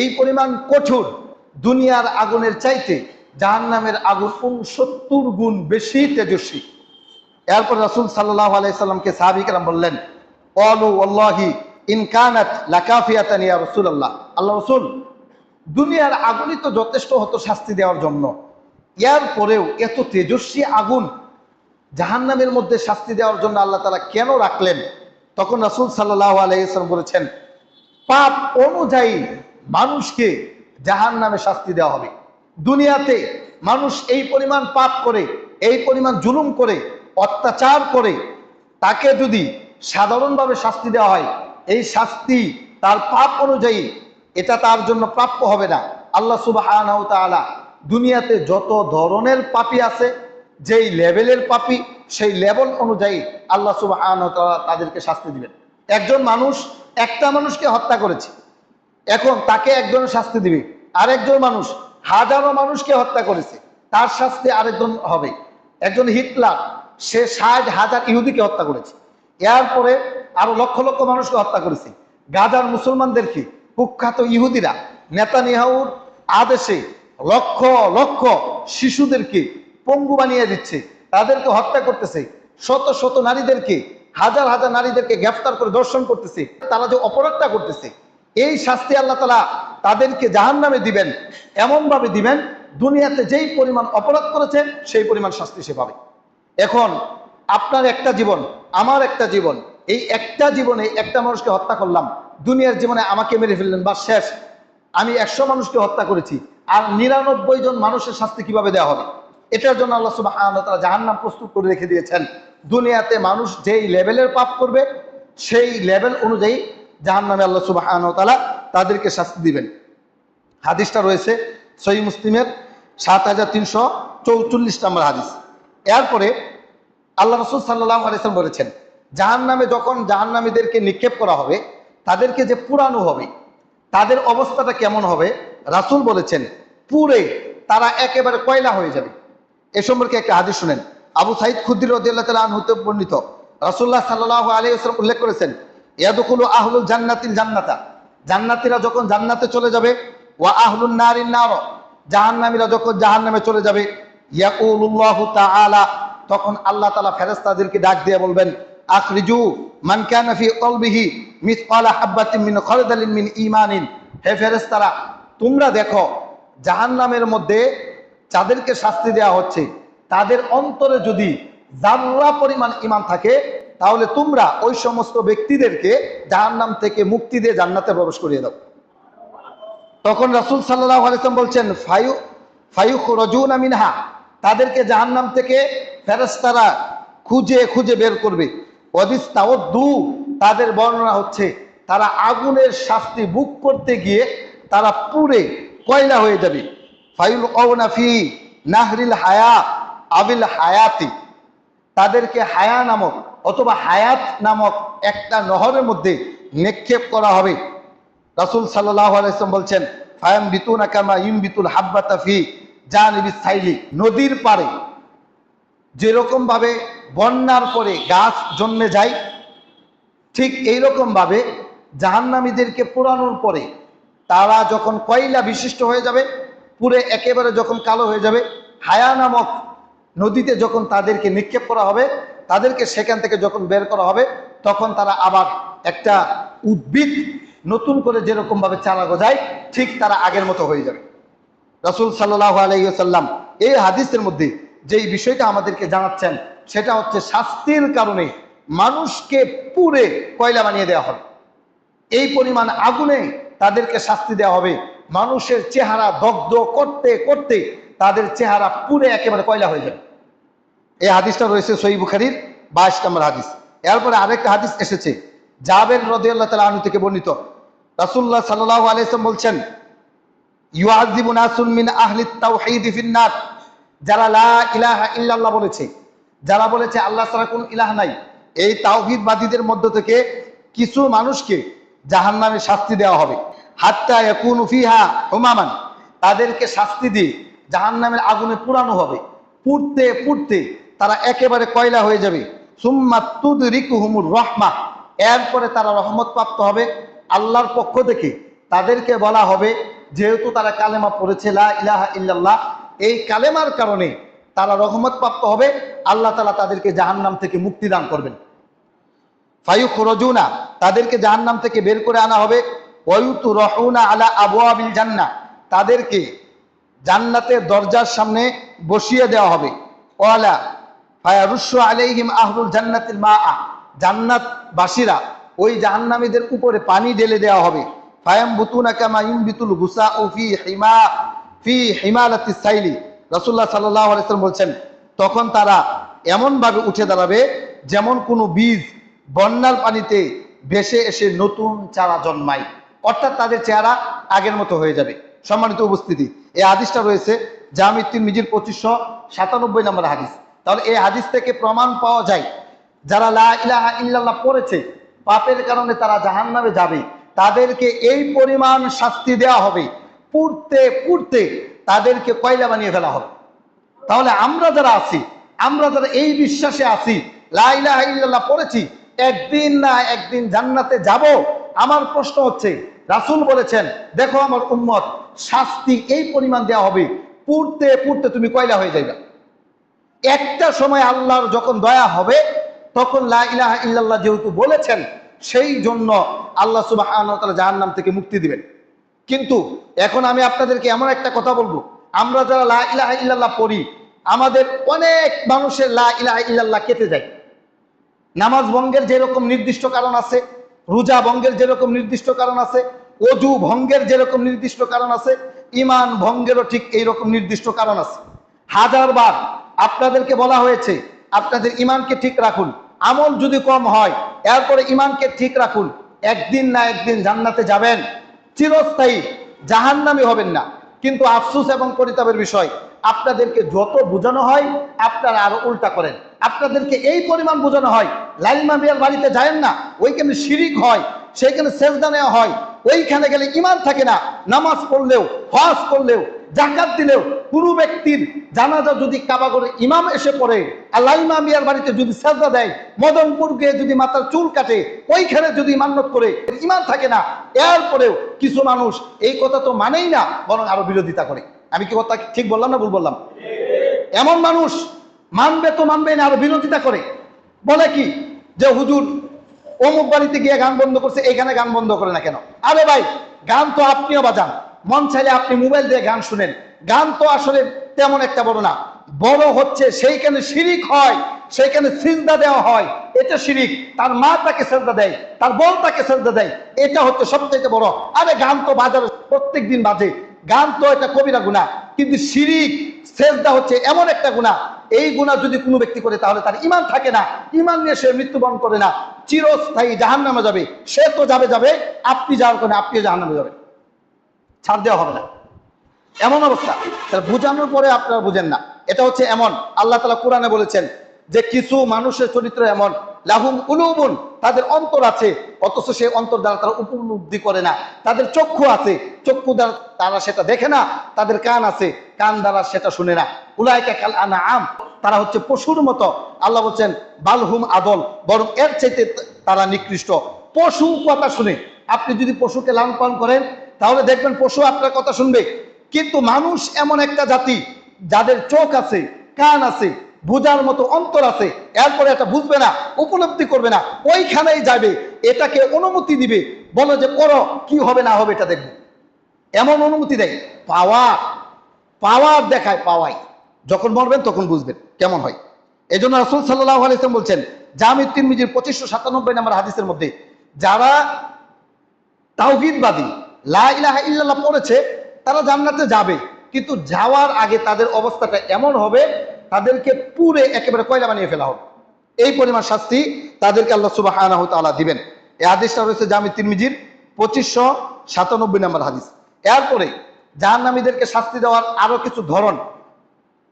এই পরিমাণ কঠোর, দুনিয়ার আগুনের চাইতে জাহান্নামের আগুন ৬৯ গুণ বেশি তেজস্বী। এরপর রাসূল সাল্লাল্লাহু আলাইহি সাল্লামকে সাহাবী কেরাম বললেন, ক্বালু ওয়াল্লাহি ইন কানাত লাকাফিয়াতান ইয়া রাসূলুল্লাহ, আল্লাহ রাসূল, দুনিয়ার আগুনই তো যথেষ্ট হতো শাস্তি দেওয়ার জন্য, এর পরেও এত তেজস্বী আগুন জাহান্নামের মধ্যে শাস্তি দেওয়ার জন্য আল্লাহ তাআলা কেন রাখলেন? তখন রাসূল সাল্লাল্লাহু আলাইহি সাল্লাম বলেছেন, পাপ অনুযায়ী মানুষকে জাহান্নামে শাস্তি দেওয়া হবে। দুনিয়াতে মানুষ এই পরিমাণ পাপ করে, এই পরিমাণ জুলুম করে, অত্যাচার করে, তাকে যদি সাধারণভাবে শাস্তি দেওয়া হয়, এই শাস্তি তার পাপ অনুযায়ী এটা তার জন্য প্রাপ্য হবে না। আল্লাহ সুবহানাহু ওয়া তাআলা দুনিয়াতে যত ধরনের পাপী আছে, যেই লেভেলের পাপী, সেই লেভেল অনুযায়ী আল্লাহ সুবহানাহু ওয়া তাআলা তাদেরকে শাস্তি দিবেন। একজন মানুষ একটা মানুষকে হত্যা করেছে, এখন তাকে একজন শাস্তি দিবে। আরেকজন মানুষ হাজারো মানুষকে হত্যা করেছে, তার শাস্তি আরেকজন হবে। একজন হিটলার, সে ৬০,০০০ ইহুদিকে হত্যা করেছে, এরপরে আরো লক্ষ লক্ষ মানুষকে হত্যা করেছে। গাজার মুসলমানদেরকে কুখ্যাত ইহুদিরা নেতানিয়াহুর আদেশে লক্ষ লক্ষ শিশুদেরকে পঙ্গু বানিয়ে দিচ্ছে, তাদেরকে হত্যা করতেছে। শত শত নারীদেরকে, হাজার হাজার নারীদেরকে গ্রেফতার করে ধর্ষণ করতেছে। তারা যে অপরাধটা করতেছে, এই শাস্তি আল্লাহ তাআলা তাদেরকে জাহান্নামে দিবেন, এমন ভাবে দিবেন দুনিয়াতে যেই পরিমাণ অপরাধ করেছে সেই পরিমাণ শাস্তি সে পাবে। এখন আপনার একটা জীবন, আমার একটা জীবন, এই একটা জীবনে একটা মানুষকে হত্যা করলাম, দুনিয়ার জীবনে আমাকে মেরে ফেললেন, বা শেষ। আমি ১০০ মানুষকে হত্যা করেছি, আর 99 জন মানুষের শাস্তি কিভাবে দেওয়া হবে? এটার জন্য আল্লাহ সুবহানাহু ওয়া তাআলা জাহান্নাম প্রস্তুত করে রেখে দিয়েছেন। দুনিয়াতে মানুষ যেই লেভেলের পাপ করবে সেই লেভেল অনুযায়ী জাহান্নামে আল্লাহ সুবহানাহু ওয়া তাআলা তাদেরকে শাস্তি দিবেন। হাদিসটা রয়েছে সহিহ মুসলিমের 7344 নম্বর হাদিস। এরপরে আল্লাহ রাসূল সাল্লাল্লাহু আলাইহি ওয়াসাল্লাম বলেছেন, জাহান্নামে যখন জাহান্নামীদেরকে নিক্ষেপ করা হবে, তাদেরকে যে পুরানো হবে, তাদের অবস্থাটা কেমন হবে? রাসূল বলেছেন, পুরে তারা একেবারে কয়লা হয়ে যাবে। এ সম্পর্কে একটা হাদিস শুনেন। আবু সাঈদ খুদরি রাদিয়াল্লাহু তাআলা আনহু হতে বর্ণিত, রাসূলুল্লাহ সাল্লাল্লাহু আলাইহি ওয়াসাল্লাম উল্লেখ করেছেন, ইয়াদখুলু আহলুল জান্নাতিল জান্নাতা, জান্নাতীরা যখন জান্নাতে চলে যাবে, ওয়া আহলুন নারিন নার, জাহান্নামীরা যখন জাহান্নামে চলে যাবে, ইয়াকুলুল্লাহু তাআলা, তখন আল্লাহ তাআলা ফেরেশতাদেরকে ডাক দিয়ে বলবেন, আখরিজু মান কানা ফি কলবিহি মিসকালা হাববাতিন মিন খারদালিন মিন ঈমানিন। হে ফেরেশতারা, তোমরা দেখো জাহান্নামের মধ্যে যাদেরকে শাস্তি দেওয়া হচ্ছে, তাদের অন্তরে যদি যাররা পরিমাণ ঈমান থাকে, তাহলে তোমরা ওই সমস্ত ব্যক্তিদেরকে জাহান্নাম থেকে মুক্তি দিয়ে জান্নাতে প্রবেশ করিয়ে দাও। তখন রাসূল সাল্লাল্লাহু আলাইহি ওয়াসাল্লাম বলছেন, ফায়ুখরাজুনা মিনহা, তাদেরকে জাহান্নাম থেকে ফেরেশতারা খুঁজে খুঁজে বের করবে। ওয়াদিস্তাওয়াদু, তাদের বর্ণনা হচ্ছে তারা আগুনের শাস্তি বুক করতে গিয়ে তারা পুড়ে কয়লা হয়ে যাবে। ফায়ুলকাউনা ফি নাহরিল হায়া আবিল হায়াতি, তাদেরকে হায়া নামক অথবা হায়াত নামক একটা নহরের মধ্যে নিক্ষেপ করা হবে। রাসূল সাল্লাল্লাহু আলাইহি ওয়াসাল্লাম বলছেন, ফায়ামবিতুনা কামা ইউমবিতুল হাব্বাতা ফি জানিবিস সাইলি, নদীর পাড়ে যেরকম ভাবে বন্যার পরে গাছ জন্মে যায়, ঠিক এইরকম ভাবে জাহান্নামীদেরকে পোড়ানোর পরে তারা যখন কয়লা বিশিষ্ট হয়ে যাবে, পুরে একেবারে যখন কালো হয়ে যাবে, হায়া নামক নদীতে যখন তাদেরকে নিক্ষেপ করা হবে, তাদেরকে সেখান থেকে যখন বের করা হবে, তখন তারা আবার একটা উদ্ভিদ নতুন করে যেরকম ভাবে চারা গজায়, ঠিক তারা আগের মতো হয়ে যাবে। রাসূল সাল্লাল্লাহু আলাইহি ওয়াসাল্লাম এই হাদিসের মধ্যে যেই বিষয়টা আমাদেরকে জানাচ্ছেন, সেটা হচ্ছে শাস্তির কারণে মানুষকে পুরে কয়লা বানিয়ে দেওয়া হবে। এই পরিমাণ আগুনে তাদেরকে শাস্তি দেওয়া হবে। মানুষের চেহারা দগ্ধ করতে করতে তাদের চেহারা পুরে একেবারে কয়লা হয়ে যাবে। এই হাদিসটা রয়েছে সহিহ বুখারীর 22 নম্বর হাদিস। এরপরে আরেকটা হাদিস এসেছে জাবের রাদিয়াল্লাহু তাআলা আনহু থেকে বর্ণিত, রাসূলুল্লাহ সাল্লাল্লাহু আলাইহি ওয়াসাল্লাম বলছেন, ইউআযিবু নাসুন মিন আহলিত তাওহীদ ফিন নার, যারা লা ইলাহা ইল্লাল্লাহ বলেছে, যারা বলেছে আল্লাহ ছাড়া কোনো ইলাহ নাই, এই তাওহীদবাদীদের মধ্য থেকে কিছু মানুষকে জাহান্নামে শাস্তি দেওয়া হবে। হাত্তা ইয়াকুনু ফিহা হুমামান, তাদেরকে শাস্তি দিয়ে জাহান্নামের আগুনে পোড়ানো হবে। পুড়তে পুড়তে তারা একেবারে কয়লা হয়ে যাবে। সুম্মা তুদরিকুহুমুর রাহমাহ, এরপরে তারা রহমত প্রাপ্ত হবে আল্লাহর পক্ষ থেকে। তাদেরকে বলা হবে, যেহেতু তারা কালেমা পড়েছে লা ইলাহা ইল্লাল্লাহ, এই কালেমার কারণে তারা রহমত প্রাপ্ত হবে, আল্লাহ তাআলা তাদেরকে জাহান্নাম থেকে মুক্তি দান করবেন। ফায়ুখরাজুনা, তাদেরকে জাহান্নাম থেকে বের করে আনা হবে। ওয়ায়ুতরাহুনা আলা আবওয়াবিল জান্নাহ, তাদেরকে জান্নাতের দরজার সামনে বসিয়ে দেওয়া হবে। ওয়ালা ফায়ারুশু আলাইহিম আহলুল জান্নাতিল মাআ, জান্নাতবাসীরা ওই জাহান্নামীদের উপরে পানি ঢেলে দেওয়া হবে। ফায়ামবুতুনা কামা ইউমবিতুল গুসাউ ফি হিমালাতিস সাইলি, রাসূলুল্লাহ সাল্লাল্লাহু আলাইহি ওয়াসাল্লাম বলছেন, তখন তারা এমন ভাবে উঠে দাঁড়াবে যেমন কোনো বীজ বন্যার পানিতে ভেসে এসে নতুন চারা জন্মায়, অর্থাৎ তাদের চেহারা আগের মতো হয়ে যাবে। সম্মানিত উপস্থিতি, এই হাদিসটা রয়েছে জামি তিরমিজির 2597 নম্বর হাদিস। তাহলে এই হাদিস থেকে প্রমাণ পাওয়া যায়, যারা লা ইলাহা ইল্লাল্লাহ পড়েছে, পাপের কারণে তারা জাহান্নামে যাবে, তাদেরকে এই পরিমাণ শাস্তি দেওয়া হবে, পুড়তে পুড়তে তাদেরকে কয়লা বানিয়ে ফেলা হবে। তাহলে আমরা যারা আছি, আমরা যারা এই বিশ্বাসে আছি, লা ইলাহা ইল্লাল্লাহ পড়েছি, একদিন না একদিন জান্নাতে যাব, আমার প্রশ্ন হচ্ছে, রাসূল বলেছেন, দেখো আমার উম্মত, শাস্তি এই পরিমাণ দেওয়া হবে, পুড়তে পুড়তে তুমি কয়লা হয়ে যাবে। একটা সময় আল্লাহর যখন দয়া হবে, তখন লা ইলাহা ইল্লাল্লাহ যেহেতু বলেছেন, সেই জন্য আল্লাহ সুবহানাহু ওয়া তাআলা জাহান্নাম থেকে মুক্তি দিবেন। কিন্তু এখন আমি আপনাদেরকে এমন একটা কথা বলবো, আমরা যারা লা ইলাহা ইল্লাল্লাহ পড়ি, আমাদের অনেক মানুষের লা ইলাহা ইল্লাল্লাহ কেটে যায়। নামাজ ভঙ্গের যেরকম নির্দিষ্ট কারণ আছে, রোজা ভঙ্গের যেরকম নির্দিষ্ট কারণ আছে, ওযু ভঙ্গের যেরকম নির্দিষ্ট কারণ আছে, ইমান ভঙ্গেরও ঠিক এইরকম নির্দিষ্ট কারণ আছে। হাজারবার আপনাদেরকে বলা হয়েছে আপনাদের ইমানকে ঠিক রাখুন, আমল যদি কম হয় এরপরে ইমানকে ঠিক রাখুন, একদিন না একদিন জান্নাতে যাবেন, চিরস্থায়ী জাহান্নামী হবেন না। কিন্তু আফসোস এবং পরিতাপের বিষয়, আপনাদেরকে যত বোঝানো হয় আপনারা আরো উল্টা করেন। আপনাদেরকে এই পরিমাণ বোঝানো হয় লাইমা মিয়ার বাড়িতে যায়েন না, ওইখানে শিরিক হয়, সেইখানে সেজদা নেওয়া হয়, ওইখানে গেলে ইমান থাকে না, নামাজ পড়লেও হজ করলেও জাকাত দিলেও কোনো ব্যক্তির জানাজা যদি কাবাগরে ইমাম এসে পড়ে আর লাইমা মিয়ার বাড়িতে যদি সেজদা দেয়, মদনপুর গিয়ে যদি মাথার চুল কাটে, ওইখানে যদি মান্যত করে, ইমান থাকে না। এরপরেও কিছু মানুষ এই কথা তো মানেই না, বরং আরো বিরোধিতা করে। আমি কি কথা ঠিক বললাম না ভুল বললাম? এমন মানুষ মানবে তো মানবে না, আরো বিরোধিতা করে। বলে কি যে হুজুর অমুক বাড়িতে গিয়ে গান বন্ধ করছে, এইখানে গান বন্ধ করে না কেন? আরে ভাই, গান তো আপনিও বাজান, মন চাইলে আপনি মোবাইল দিয়ে গান শুনেন। গান তো আসলে তেমন একটা বড় না, বড় হচ্ছে সেইখানে শিরিক হয়, সেইখানে সিজদা দেওয়া হয়, এটা শিরিক। তার মা তাকে সিজদা দেয়, তার বউ তাকে সিজদা দেয়, এটা হচ্ছে সবচেয়ে বড়। আরে গান তো বাজারে প্রত্যেক দিন বাজে, গান তো এটা কবিরা গুনাহ, কিন্তু শিরিক সিজদা হচ্ছে এমন একটা গুনাহ, এই গুনাহ যদি কোনো ব্যক্তি করে তাহলে তার ঈমান থাকে না, ঈমান নিয়ে সে মৃত্যুবরণ করে না, চিরস্থায়ী জাহান্নামে যাবে। সে তো যাবে, আপনি যাওয়ার কারণে আপনিও জাহান্নামে যাবেন, ছাড় দেওয়া হবে না, এমন অবস্থা। তাহলে বুঝানোর পরে আপনারা বুঝেন না, এটা হচ্ছে এমন। আল্লাহ তাআলা কোরআনে বলেছেন যে কিছু মানুষের চরিত্র এমন, লাহুম কুলুবুন, তাদের অন্তর আছে, অথচ সেই অন্তর দ্বারা তারা উপলব্ধি করে না। তাদের চক্ষু আছে, চক্ষু দ্বারা তারা সেটা দেখে না। তাদের কান আছে, কান দ্বারা সেটা শুনে না। উলাইকা কাল আনআম, তারা হচ্ছে পশুর মতো। আল্লাহ বলছেন বালহুম আদল, বরং এর চাইতে তারা নিকৃষ্ট। পশু কথা শুনে, আপনি যদি পশুকে লালন পালন করেন তাহলে দেখবেন পশু আপনার কথা শুনবে। কিন্তু মানুষ এমন একটা জাতি যাদের চোখ আছে, কান আছে, বুঝার মতো অন্তর আছে, এরপরে এটা বুঝবে না, উপলব্ধি করবে না, ওইখানেই যাবে, এটাকে অনুমতি দিবে, বলে যে করো, কি হবে না হবে এটা দেখবে, এমন অনুমতি দেয়। পাওয়ার দেখায়, পাওয়াই যখন মরবেন তখন বুঝবেন কেমন হয়। এই জন্য রাসূল সাল্লাল্লাহু আলাইহি ওয়াসাল্লাম বলছেন জামি তিরমিজির 2597 নম্বর হাদিসের মধ্যে, যারা তাওহীদবাদী লা ইলাহা ইল্লাল্লাহ পড়েছে তারা জান্নাতে যাবে, কিন্তু যাওয়ার আগে তাদের অবস্থাটা এমন হবে তাদেরকে পুরে একেবারে কয়লা বানিয়ে ফেলা হবে। এই পরিমাণ শাস্তি তাদেরকে আল্লাহ সুবহানাহু ওয়া তাআলা দিবেন। এই হাদিসটা রয়েছে জামি তিরমিজির 2597 নম্বর হাদিস। এরপরে জাহান্নামীদেরকে শাস্তি দেওয়ার আরো কিছু ধরন,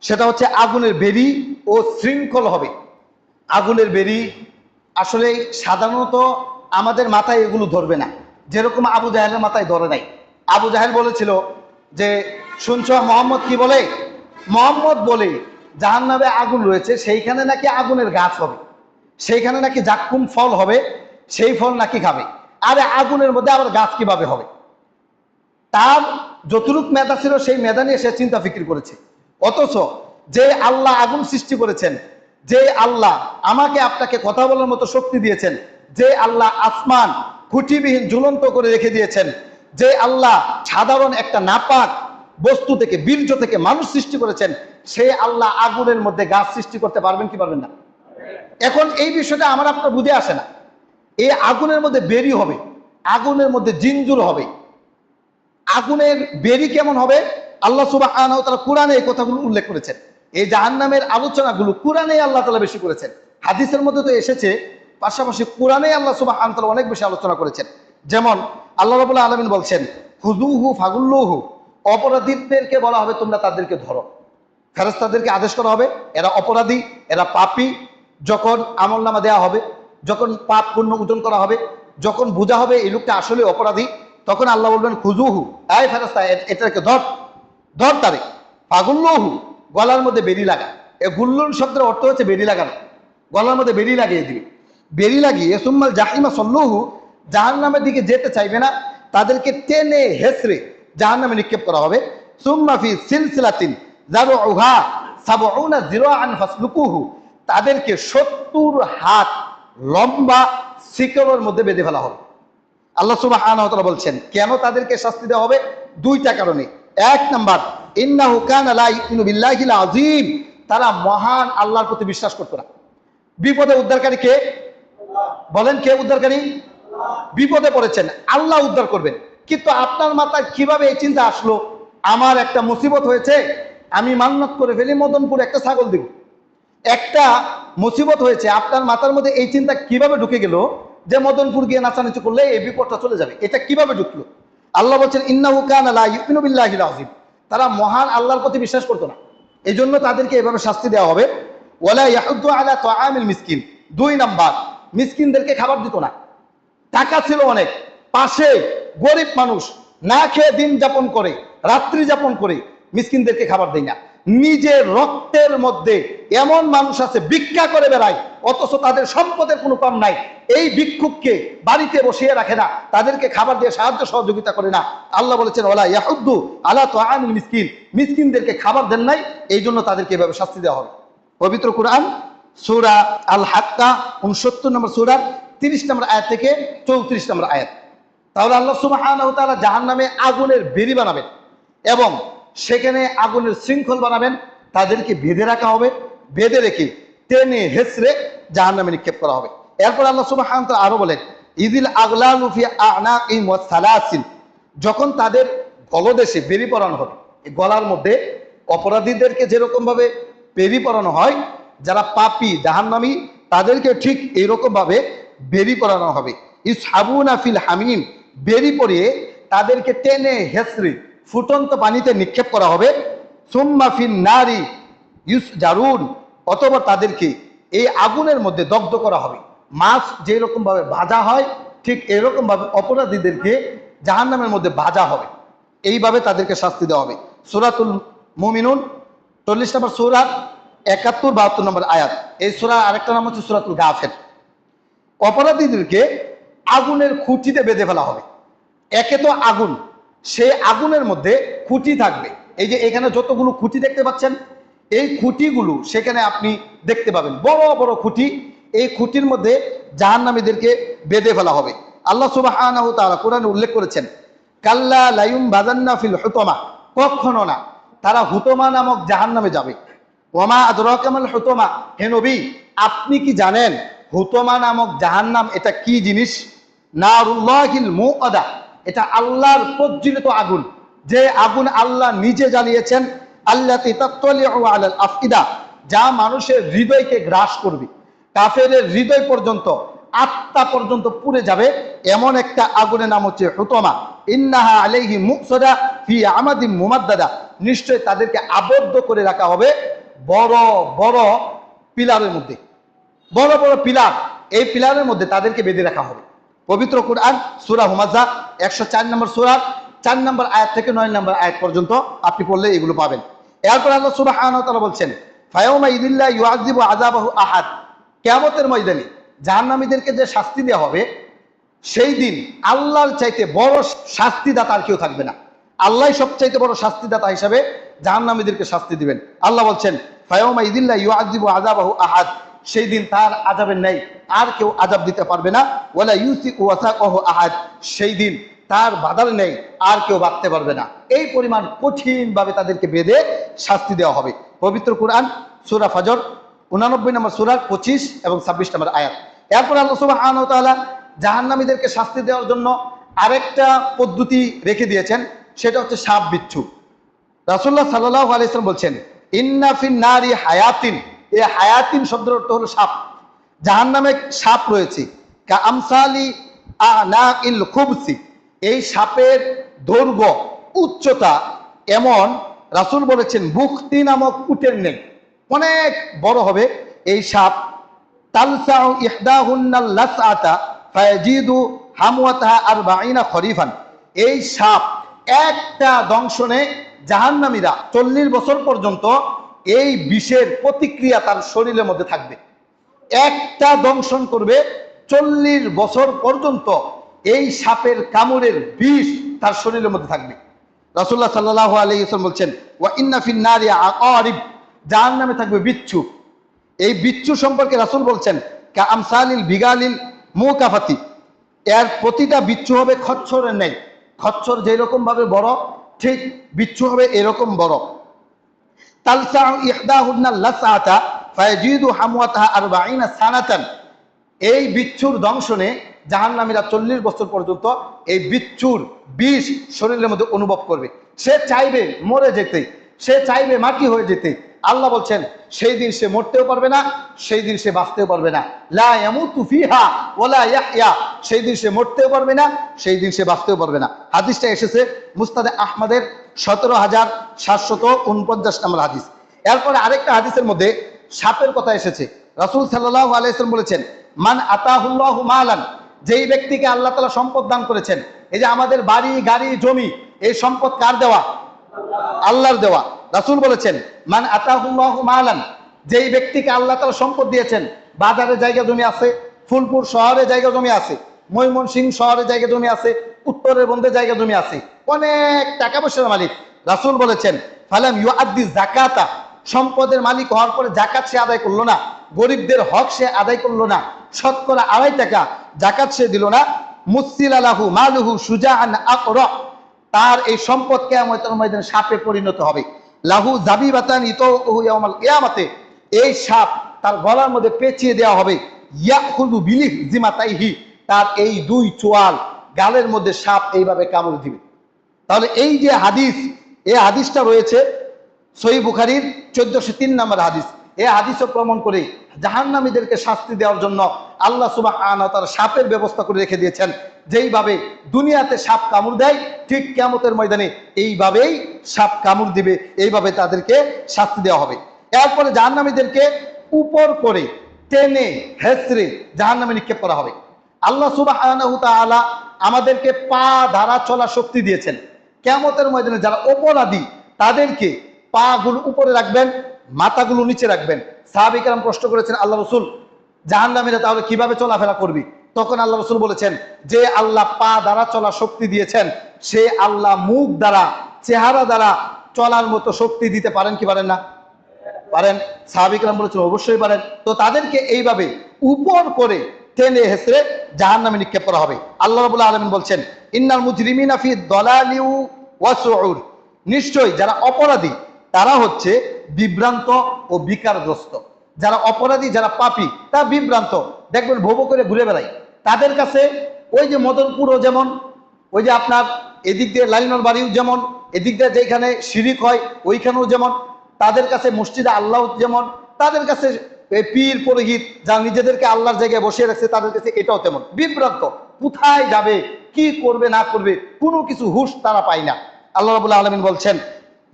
সেটা হচ্ছে আগুনের বেড়ি ও শৃঙ্খল হবে। আগুনের বেড়ি আসলে সাধারণত আমাদের মাথায় এগুলো ধরবে না, যেরকম আবু জাহেলের মাথায় ধরে নাই। আবু জাহেল বলেছিল যে শুনছ মোহাম্মদ কি বলে? মোহাম্মদ বলে জাহান্নামে আগুন রয়েছে, সেইখানে নাকি আগুনের গাছ হবে, সেইখানে নাকি জাক্কুম ফল হবে, সেই ফল নাকি খাবে। আরে আগুনের মধ্যে আবার গাছ কিভাবে হবে? তার যতটুক মেধা ছিল সেই মেধা নিয়ে সে চিন্তা ফিকির করেছে। অথচ যে আল্লাহ আগুন সৃষ্টি করেছেন, যে আল্লাহ আমাকে আপনাকে কথা বলার মতো শক্তি দিয়েছেন, যে আল্লাহ আসমান খুঁটিবিহীন ঝুলন্ত করে রেখে দিয়েছেন, যে আল্লাহ সাধারণ একটা নাপাক বস্তু থেকে, বীর্য থেকে মানুষ সৃষ্টি করেছেন, সেই আল্লাহ আগুনের মধ্যে গাছ সৃষ্টি করতে পারবেন কি পারবেন না? এখন এই বিষয়টা আমার আপনার বুঝে আসে না। এই আগুনের মধ্যে বেরি হবে, আগুনের মধ্যে জিনজুর হবে, আগুনের বেরি কেমন হবে? আল্লাহ সুবহানাহু ওয়া তাআলা কোরআনে এই কথাগুলো উল্লেখ করেছেন। এই জাহান্নামের আলোচনাগুলো কোরআনে আল্লাহ তাআলা বেশি করেছেন, হাদিসের মধ্যে তো এসেছে, পাশাপাশি কোরআনে আল্লাহ সুবহানাহু ওয়া তাআলা অনেক বেশি আলোচনা করেছেন। যেমন আল্লাহ রাব্বুল আলামিন বলছেন খুযুহু ফাগুল্লুহু, অপরাধীদেরকে বলা হবে তোমরা তাদেরকে ধরো। ফেরেশতাদেরকে আদেশ করা হবে, এরা অপরাধী, এরা পাপী। যখন আমলনামা দেওয়া হবে, যখন পাপ পুণ্য ওজন করা হবে, যখন বোঝা হবে এই লোকটা আসলে অপরাধী, তখন আল্লাহ বলবেন খুযুহু, এই ফেরেশতা এটাকে ধর, ধর তারে। ফাগুল্লুহু, গলার মধ্যে বেড়ি লাগা। এই গুল্লুন শব্দের অর্থ হচ্ছে বেড়ি লাগানো, গলার মধ্যে বেড়ি লাগিয়ে দিবে। বেড়ি লাগিয়ে সুম্মাল জাহিমা সল্লুহু, জাহান্নামের দিকে যেতে চাইবে না, তাদেরকে টেনে হেসড়ে জাহান্নামে নিক্ষেপ করা হবে। সুম্মা ফি সিলসিলাতিন যারউহা সাবউনা যিরাআন ফাসলুকুহু, তাদেরকে 70 হাত লম্বা শিকলের মধ্যে বেঁধে ফেলা হবে। আল্লাহ সুবহানাহু ওয়া তাআলা বলছেন কেন তাদেরকে শাস্তি দেওয়া হবে? দুইটা কারণে। এক নাম্বার, ইন্নাহু কানা লা ইউমিনু বিল্লাহিল আযীম, তারা মহান আল্লাহর প্রতি বিশ্বাস করত না। বিপদে উদ্ধারকারী কে? বলেন কে উদ্ধারকারী? বিপদে পড়েছেন, আল্লাহ উদ্ধার করবেন, কিন্তু আপনার মাথায় কিভাবে এই চিন্তা আসলো আমার একটা মুসিবত হয়েছে, আমি মান্নত করে ফেলি মদনপুর একটা ছাগল দিব। একটা মুসিবত হয়েছে, আপনার মাথার মধ্যে এই চিন্তা কিভাবে ঢুকে গেল যে মদনপুর গিয়ে নাচানাচি করলে এই বিপদটা চলে যাবে? এটা কিভাবে ঢুকলো? আল্লাহ বলছেন ইন্নাহু কানা লা ইউমিনু বিল্লাহিল আযীম। তারা মহান আল্লাহর প্রতি বিশ্বাস করতো না, এই জন্য তাদেরকে এভাবে শাস্তি দেওয়া হবে। ওয়ালা ইয়াহুদ্দু আলা তাআমিল মিসকিন। 2 নাম্বার, মিসকিনদেরকে খাবার দিত না। টাকা ছিল অনেক, পাশে গরিব মানুষ না খেয়ে দিন যাপন করে, রাত্রি যাপন করে, মিসকিনদেরকে খাবার দেয় না। নিজের রক্তের মধ্যে এমন মানুষ আছে ভিক্ষা করে বেড়ায়, অথচ তাদের সম্পদের কোনো কম নাই। এই ভিক্ষুককে বাড়িতে বসিয়ে রাখে না, তাদেরকে খাবার দিয়ে সাহায্য সহযোগিতা করে না। আল্লাহ বলেছেন ওয়ালা ইয়াহুদ্দু আলা তাআমিল মিসকিন, মিসকিনদেরকে খাবার দেন নাই, এই জন্য তাদেরকে এভাবে শাস্তি দেওয়া হবে। পবিত্র কুরআন সূরা আল হাক্কা 69 নম্বর সূরা 30 নম্বর আয়াত থেকে 34 নম্বর আয়াত। তাহলে আল্লাহ সুবহানাহু ওয়া তাআলা জাহান্নামে আগুনের বেড়ি বানাবেন এবং সেখানে আগুনের শৃঙ্খল বানাবেন, তাদেরকে বেঁধে রাখা হবে, বেঁধে রেখে টেনে হেসড়ে জাহান্নামে নিক্ষেপ করা হবে। এরপর আল্লাহ সুবহানাহু ওয়া তাআলা আরো বলেন ইযিল আগলালু ফি আ'নাকিহিম ওয়াস সালাসিল, যখন তাদের গলদেশে বেড়ি পরানো হবে। এই গলার মধ্যে অপরাধীদেরকে যেরকম ভাবে বেড়ি পরানো হয়, যারা পাপী জাহান্নামী তাদেরকে ঠিক এইরকম ভাবে বেড়ি পরানো হবে। ইসহাবুনা ফিল হামিম, বেড়ি পরিয়ে তাদেরকে টেনে হেসড়ে ফুটন্ত পানিতে নিক্ষেপ করা হবে। সুম্মা ফিন নারি ইউসজারুন, অথবা তাদেরকে এই আগুনের মধ্যে দগ্ধ করা হবে। মাছ যেরকম ভাবে ভাজা হয়, ঠিক এরকম ভাবে অপরাধীদেরকে জাহান্নামের মধ্যে ভাজা হবে, এইভাবে তাদেরকে শাস্তি দেওয়া হবে। সূরাতুল মুমিনুন 40 নম্বর সূরা 71-72 নম্বর আয়াত। এই সূরা আরেকটা নাম হচ্ছে সূরাতুল গাফির। অপরাধীদেরকে আগুনের খুঁটিতে বেঁধে ফেলা হবে। একে তো আগুন, সেই আগুনের মধ্যে খুঁটি থাকবে। এই যে এখানে যতগুলো খুঁটি দেখতে পাচ্ছেন, এই খুঁটিগুলো সেখানে আপনি দেখতে পাবেন, বড় বড় খুঁটি। এই খুঁটির মধ্যে জাহান্নামীদেরকে বেঁধে ফেলা হবে। আল্লাহ সুবহানাহু ওয়া তাআলা কোরআনে উল্লেখ করেছেন কাল্লা লায়ুম বাযান্না ফিল হুতামা, কখনো না, তারা হুতমা নামক জাহান্নামে যাবে। ওয়ামা আদরাকা মাল হুতামা, হে নবী আপনি কি জানেন হুতমা নামক জাহান্নাম এটা কি জিনিস? নারুল্লাহিল মুআদা, এটা আল্লাহর প্রজ্বলিত আগুন, যে আগুন আল্লাহ নিজে জ্বালিয়েছেন। আল্লাতী তাত্তালিউ আলাল আফইদা, যা মানুষের হৃদয়কে গ্রাস করবে, কাফেরের হৃদয় পর্যন্ত, আত্মা পর্যন্ত পুড়ে যাবে, এমন একটা আগুনের নাম হচ্ছে হুতমা। ইন্নাহা আলাইহি মুকসাদা ফি আমাদিন মুমাদ্দাদা, নিশ্চয় তাদেরকে আবদ্ধ করে রাখা হবে বড় বড় পিলারের মধ্যে, বড় বড় পিলার, এই পিলারের মধ্যে তাদেরকে বেঁধে রাখা হবে। পবিত্র কুরআন সূরা হুমাযা 104 নম্বর সূরা 4 নম্বর আয়াত থেকে 9 নম্বর আয়াত পর্যন্ত আপনি পড়লে এগুলো পাবেন। এরপর আল্লাহ সুবহানাহু ওয়া তাআলা বলছেন ফায়াউমা ইযিল্লা ইউআযিবু আযাবাহু আহাদ, কিয়ামতের ময়দানে জাহান্নামীদেরকে যে শাস্তি দেওয়া হবে, সেই দিন আল্লাহর চাইতে বড় শাস্তিদাতা আর কেউ থাকবে না। আল্লাহই সবচাইতে বড় শাস্তিদাতা হিসাবে জাহান্নামীদেরকে শাস্তি দিবেন। আল্লাহ বলছেন ফায়াউমা ইযিল্লা ইউআযিবু আযাবাহু আহাদ, সেই দিন তার আযাবের নেই আর কেউ আযাব দিতে পারবে না। ওয়ালা ইউসিকু ওয়াসাকাহু আহাদ, সেই দিন তার বাধার নেই আর কেউ বাঁধতে পারবে না। এই পরিমাণ কঠিন ভাবে তাদেরকে বেঁধে শাস্তি দেওয়া হবে। পবিত্র কুরআন সূরা ফজর 89 নম্বর সূরার 25 এবং 26 নম্বর আয়াত। এরপর আল্লাহ সুবহানাহু ওয়া তাআলা জাহান্নামীদেরকে শাস্তি দেওয়ার জন্য আরেকটা পদ্ধতি রেখে দিয়েছেন, সেটা হচ্ছে সাপ বিচ্ছু। রাসূলুল্লাহ সাল্লাল্লাহু আলাইহি ওয়াসাল্লাম বলছেন ইন্না ফিন নারি হায়াতিন, এই হায়াতিন শব্দের অর্থ হলো সাপ। জাহান্নামে সাপ রয়েছে কা আমসালি আনাকিল খুবসি, এই সাপের দৈর্ঘ্য উচ্চতা এমন, রাসূল বলেছেন বুখতি নামক উটের নেই, অনেক বড় হবে এই সাপ। তালসাউ ইহদাহুন্নাল লাসআতা ফায়াজিদু হামওয়াতাহা 40 খরিফান, এই সাপ একটা দংশনে জাহান্নামীরা 40 বছর পর্যন্ত এই বিষের প্রতিক্রিয়া তার শরীরের মধ্যে থাকবে। একটা দংশন করবে 40 বছর পর্যন্ত এই সাপের কামড়ের বিষ তার শরীরের মধ্যে থাকবে। রাসূলুল্লাহ সাল্লাল্লাহু আলাইহি ওয়াসাল্লাম বলছেন ওয়া ইন্না ফিন নারি আকারিব, জাহান্নামে থাকবে বিচ্ছু। এই বিচ্ছু সম্পর্কে রাসূল বলছেন কা আমসালিল বিগালিল মুকাফাতি, এর প্রতিটা বিচ্ছু হবে খচ্চরের ন্যায়। খচ্চর যেরকম ভাবে বড়, ঠিক বিচ্ছু হবে এরকম বড়। তালসাউ ইহদাহুন্নাল লাসআতা ফায়াজিদু হামওয়াতাহা 40 সানাতান, এই বিচ্ছুর দংশনে জাহান্নামীরা 40 বছর পর্যন্ত এই বিচ্ছুর বিষ শরীরের মধ্যে অনুভব করবে। সে চাইবে মরে যেতে, সে চাইবে মাটি হয়ে যেতে। আল্লাহ বলছেন সেই দিন সে মরতেও পারবে না, সেই দিন সে বাঁচতেও পারবে না। লা ইয়ামুতু ফিহা ওয়ালা ইয়াহইয়া, সেই দিন সে মরতেও পারবে না, সেই দিন সে বাঁচতেও পারবে না। হাদিসটা এসেছে মুসনাদে আহমদের 17,749 নম্বর হাদিস। এরপরে আরেকটা হাদিসের মধ্যে সাপের কথা এসেছে। রাসূল সাল্লাল্লাহু আলাইহি ওয়াসাল্লাম বলেছেন, মান আতাহুল্লাহু মালান, যেই ব্যক্তিকে আল্লাহ তাআলা সম্পদ দান করেছেন। এই যে আমাদের বাড়ি গাড়ি জমি, এই সম্পদ কার দেওয়া? আল্লাহর দেওয়া। রাসূল বলেছেন, মান আতাহুল্লাহু মালান, যেই ব্যক্তিকে আল্লাহ তাআলা সম্পদ দিয়েছেন, বাজারে জায়গা জমি আছে, ফুলপুর শহরে জায়গা জমি আছে, ময়মনসিংহ শহরে জায়গা জমি আছে, উত্তরের বন্ধে জায়গা জমি আছে, অনেক টাকা পয়সার মালিক। রাসূল বলেছেন, ফালাম ইউআদ্দি যাকাতা, সম্পদের মালিক হওয়ার পরে যাকাত সে আদায় করলো না, গরিবদের হক সে আদায় করলো না, শতকরা 2.5 টাকা যাকাত সে দিল না, মুসিলা লাহু মালুহু সুজাআন আকরা, তার এই সম্পদ কিয়ামতের ময়দানে সাপে পরিণত হবে। লাহু জাবিবাতান ইতাউহু ইয়াউমাল কিয়ামাতে, এই সাপ তার গলার মধ্যে পেঁচিয়ে দেওয়া হবে। ইয়াখুযু বিলিহ জিমাতাইহি, তার এই 2 চোয়াল গালের মধ্যে সাপ এইভাবে কামড় দিবে। তাহলে এই যে হাদিস, এই হাদিসটা রয়েছে সহিহ বুখারীর 1403 নম্বর হাদিস। এই হাদিসও প্রমাণ করে জাহান্নামীদেরকে শাস্তি দেওয়ার জন্য আল্লাহ সুবহানাহু ওয়া তাআলা সাপের ব্যবস্থা করে রেখে দিয়েছেন। যেইভাবে দুনিয়াতে সাপ কামড় দেয়, ঠিক কিয়ামতের ময়দানে এইভাবেই সাপ কামড় দিবে, এইভাবে তাদেরকে শাস্তি দেওয়া হবে। এরপরে জাহান্নামীদেরকে উপর করে টেনে হেঁচড়ে জাহান্নামে নিক্ষেপ করা হবে। আল্লাহ সুবহানাহু ওয়া তাআলা আমাদেরকে পা দ্বারা চলা শক্তি দিয়েছেন। কিয়ামতের ময়দানে যারা অপরাধী তাদেরকে পা গুলো উপরে রাখবেন, মাথাগুলো নিচে রাখবেন। সাহাবায়ে কেরাম প্রশ্ন করেছেন, আল্লাহ রাসূল, জাহান্নামীরা তাহলে কিভাবে চলাফেরা করবি? তখন আল্লাহ রাসূল বলেছেন, যে আল্লাহ পা দ্বারা চলা শক্তি দিয়েছেন, সে আল্লাহ মুখ দ্বারা, চেহারা দ্বারা চলার মতো শক্তি দিতে পারেন কি পারেন না? পারেন। সাহাবায়ে কেরাম বলেছেন, অবশ্যই পারেন। তো তাদেরকে এইভাবে উপর করে টেনে হেঁচড়ে জাহান্নামে নিক্ষেপ করা হবে। আল্লাহ রাব্বুল আলামিন বলছেন, ইন্নাল মুজরিমিনা ফি দালালি ওয়া সুউর, নিশ্চয়ই যারা অপরাধী তারা হচ্ছে বিভ্রান্ত ও বিকারগ্রস্ত। যারা অপরাধী, যারা পাপী, তারা বিভ্রান্ত, দেখবেন ভোবো করে ঘুরে বেড়ায়। তাদের কাছে ওই যে মদনপুরও যেমন, ওই যে আপনার এদিক দিয়ে লাইনর বাড়িও যেমন, এদিক দিয়ে যেখানে শিরিক হয় ওইখানেও যেমন, তাদের কাছে মসজিদে আল্লাহ যেমন, তাদের কাছে পীর পুরোহিত যারা নিজেদেরকে আল্লাহর জায়গায় বসিয়ে রাখছে, তাদের কাছে এটাও তেমন বিভ্রান্ত। কোথায় যাবে, কি করবে না করবে, কোনো কিছু হুঁশ তারা পায় না। আল্লাহ রাব্বুল আলামিন বলছেন,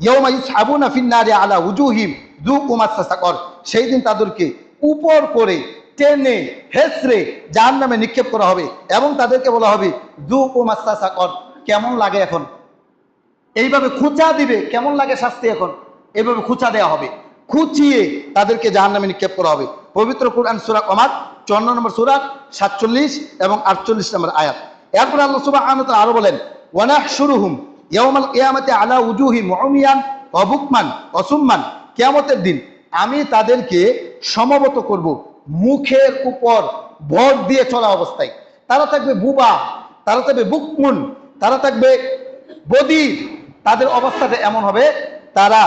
ইয়াউমা ইউসহাবুনা ফিন নারি আলা উজুহিম যুকু মাসা সাকর, সেই দিন তাদেরকে উপর করে টেনে হেঁচড়ে জাহান্নামে নিক্ষেপ করা হবে এবং তাদেরকে বলা হবে যুকু মাসা সাকর, কেমন লাগে এখন? এইভাবে খুঁচা দিবে, কেমন লাগে শাস্তি এখন? এইভাবে খুঁচা দেওয়া হবে, খুঁচিয়ে তাদেরকে জাহান্নামে নিক্ষেপ করা হবে। পবিত্র কুরআন সূরা কমার 54 নম্বর সূরা 47 এবং 48 নম্বর আয়াত। এরপর আল্লাহ সুবহানাহু ওয়া তাআলা আরো বলেন, ওয়া নাহশুরুহুম ইয়াউমাল কিয়ামাতি আলা উজুহিম উমিয়ান ওয়া বুকমান ওয়া সুম্মান, কিয়ামতের দিন আমি তাদেরকে সমবেত করব মুখের উপর ভর দিয়ে চলা অবস্থায়। তারা থাকবে বুবা, তারা থাকবে বুকমুন, তারা থাকবে বদির। তাদের অবস্থাটা এমন হবে, তারা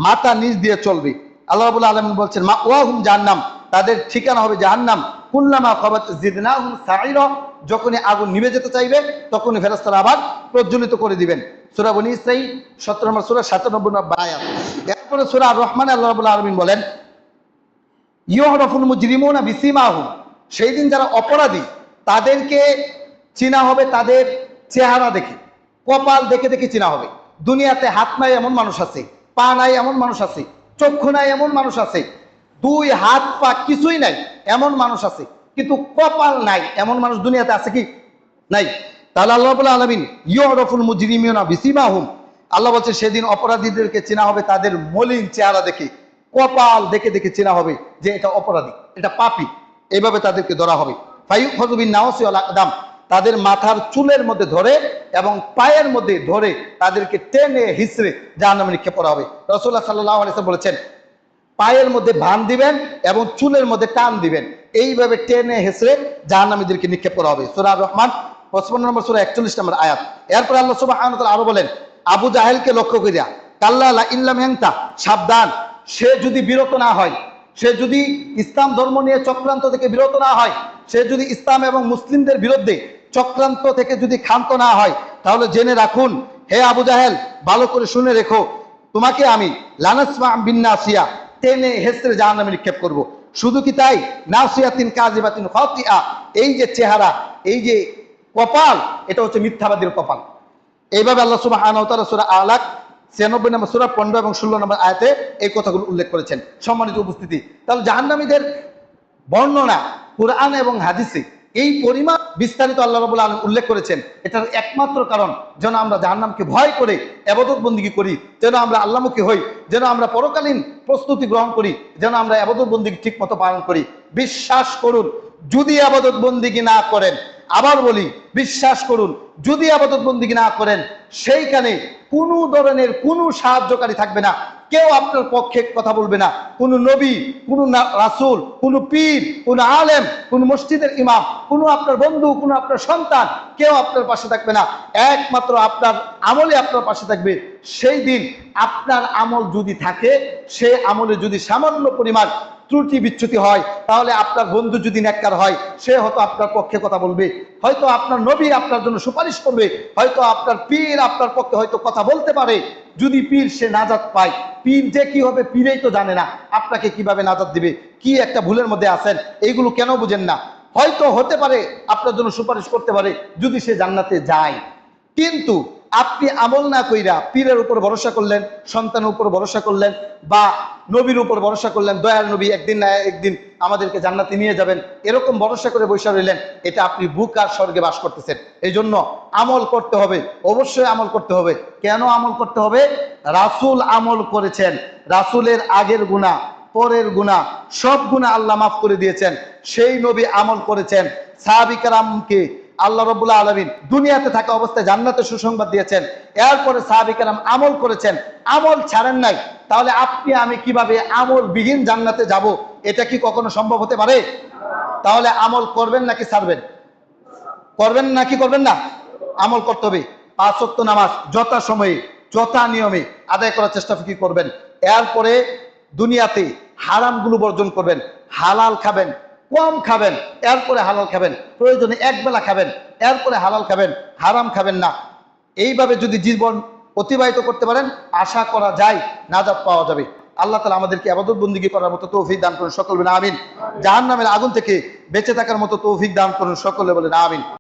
মাথা নিচ দিয়ে চলবে। আল্লাহ রাব্বুল আলামিন বলছেন, মাওয়াহুম জাহান্নাম, তাদের ঠিকানা হবে জাহান্নাম। কুল্লামা খাবাত জিদনাহুম সাইরা, যখনই আগুন নিভে যেতে চাইবে তখনই ফেরেশতারা আবার প্রজ্বলিত করে দিবেন। সূরা বনী ইসরাঈল 17 নম্বর সূরা 97 নম্বর আয়াত। এরপরে সূরা আর রহমানে আল্লাহ রাব্বুল আলামিন বলেন, ইউরাফুল মুজরিমুনা বিসিমাহুম, সেই দিন যারা অপরাধী তাদেরকে চিনা হবে তাদের চেহারা দেখে, কপাল দেখে দেখে চিনা হবে। দুনিয়াতে হাত নাই এমন মানুষ আছে, পা নাই এমন মানুষ আছে, চক্ষু নাই এমন মানুষ আছে, 2 হাত পা কিছুই নাই এমন মানুষ আছে, কিন্তু কপাল নাই এমন মানুষ দুনিয়াতে আছে কি? নাই। তাহলে আল্লাহ রাব্বুল আলামিন ইউরাফুল মুজরিমিনা বিসিমাহুম, আল্লাহ বলছে সেদিন অপরাধীদেরকে চেনা হবে তাদের মলিন চেহারা দেখে, কপাল দেখে দেখে চেনা হবে যে এটা অপরাধী, এটা পাপী। এইভাবে তাদেরকে ধরা হবে। ফায়ুখাযু বিন নাওয়াসি ওয়াল আকদাম, তাদের মাথার চুলের মধ্যে ধরে এবং পায়ের মধ্যে ধরে তাদেরকে টেনে হিঁচড়ে জাহান্নামে নিক্ষেপ করা হবে। রাসূলুল্লাহ সাল্লাল্লাহু আলাইহি ওয়াসাল্লাম বলেছেন, পায়ের মধ্যে বান দিবেন এবং চুলের মধ্যে টান দিবেন, এইভাবে টেনে হেঁচড়ে জাহান্নামীদেরকে নিক্ষেপ করা হবে। সূরা আর রহমান 55 নম্বর সূরা 41 নম্বর আয়াত। এরপর আল্লাহ সুবহানাহু ওয়া তাআলা আরো বলেন, আবু জাহেলকে লক্ষ্য করিয়া, কাল্লা লা ইল্লাম ইয়ান্তা, সাবধান, সে যদি বিরত না হয়, সে যদি ইসলাম ধর্ম নিয়ে চক্রান্ত থেকে বিরত না হয়, সে যদি ইসলাম এবং মুসলিমদের বিরুদ্ধে চক্রান্ত থেকে যদি ক্ষান্ত না হয়, তাহলে জেনে রাখুন হে আবু জাহেল, ভালো করে শুনে রেখো, তোমাকে আমি লানাসমা বিন্নাসিয়া, টেনে হেসড়ে জাহান্নামে নিক্ষেপ করব। শুধু কি তাই, নাসিয়াতিন কাযিবাতিন খাতিআ, এই যে চেহারা, এই যে কপাল, এটা হচ্ছে মিথ্যাবাদীর কপাল। এইভাবে আল্লাহ সুবহানাহু ওয়া তাআলা সূরা আলাক 96 নম্বর সূরা 15 এবং 16 নম্বর আয়াতে এই কথাগুলো উল্লেখ করেছেন। সম্মানিত উপস্থিতি, তাহলে জাহান্নামীদের বর্ণনা কুরআন এবং হাদিসে এই পরিমাণ বিস্তারিত আল্লাহ রাব্বুল আলামিন উল্লেখ করেছেন। এটার একমাত্র কারণ যেন আমরা জাহান্নামকে ভয় করে ইবাদত বন্দেগী করি, যেন আমরা আল্লাহমুখী হই, যেন আমরা পরকালীন প্রস্তুতি গ্রহণ করি, যেন আমরা ইবাদত বন্দেগী ঠিক মতো পালন করি। বিশ্বাস করুন, যদি ইবাদত বন্দেগী না করেন, আবার বলি, বিশ্বাস করুন, যদি ইবাদত বন্দেগী না করেন, সেইখানে কোনো ধরনের কোনো সাহায্যকারী থাকবে না, কেউ আপনার পক্ষে কথা বলবে না। কোনো নবী, কোনো রাসূল, কোনো পীর, কোনো আলেম, কোনো মসজিদের ইমাম, কোনো আপনার বন্ধু, কোনো আপনার সন্তান, কেউ আপনার পাশে থাকবে না। একমাত্র আপনার আমলে আপনার পাশে থাকবে। সেই দিন আপনার আমল যদি থাকে, সে আমলে যদি সামান্য পরিমাণ ত্রুটি বিচ্যুতি হয়, তাহলে আপনার বন্ধু যদি নেককার হয়, সে হয়তো আপনার পক্ষে কথা বলবে, হয়তো আপনার নবী আপনার জন্য সুপারিশ করবে, হয়তো আপনার পীর আপনার পক্ষে হয়তো কথা বলতে পারে। যদি পীর সে নাজাত পায়, পীর যে কি হবে পীরেই তো জানে না, আপনাকে কিভাবে নাজাত দিবে। কি একটা ভুলের মধ্যে আছেন, এইগুলো কেন বুঝেন না? হয়তো হতে পারে আপনার জন্য সুপারিশ করতে পারে যদি সে জান্নাতে যায়, কিন্তু আপনি আমল না কইরা পীরের উপর ভরসা করলেন, সন্তানের উপর ভরসা করলেন, বা নবীর উপর ভরসা করলেন, দয়ার নবী একদিন না একদিন আমাদেরকে জান্নাতে নিয়ে যাবেন, এরকম ভরসা করে বসে রইলেন, এটা আপনি বুক আর স্বর্গে বাস করতেছেন। এই জন্য আমল করতে হবে, অবশ্যই আমল করতে হবে। কেন আমল করতে হবে? রাসূল আমল করেছেন, রাসূলের আগের গুনাহ, পরের গুনাহ, সব গুনাহ আল্লাহ মাফ করে দিয়েছেন। সেই নবী আমল করেছেন, সাহাবী কেরামকে আল্লাহ রাব্বুল আলামিন দুনিয়াতে থাকা অবস্থায় জান্নাতের সুসংবাদ দিয়েছেন। এরপরে সাহাবী কেরাম আমল করেছেন, আমল ছাড়েন নাই। তাহলে আপনি আমি কিভাবে আমল বিহীন জান্নাতে যাব? এটা কি কখনো সম্ভব হতে পারে? তাহলে আমল করবেন নাকি ছাড়বেন? করবেন নাকি করবেন না? আমল করতে হবে। 5 ওয়াক্ত নামাজ যথা সময়ে যথা নিয়মে আদায় করার চেষ্টা কি করবেন। এরপরে দুনিয়াতে হারামগুলো বর্জন করবেন, হালাল খাবেন, কম খাবেন, এরপরে হালাল খাবেন, প্রয়োজনে একবেলা খাবেন, এরপরে হালাল খাবেন, হারাম খাবেন না। এইভাবে যদি জীবন অতিবাহিত করতে পারেন, আশা করা যায় নাজাত পাওয়া যাবে। আল্লাহ তাআলা আমাদেরকে ইবাদত বন্দেগী করার মতো তৌফিক দান করুন, সকলে বলেন আমিন। জাহান্নামের আগুন থেকে বেঁচে থাকার মতো তৌফিক দান করুন, সকলে বলেন আমিন।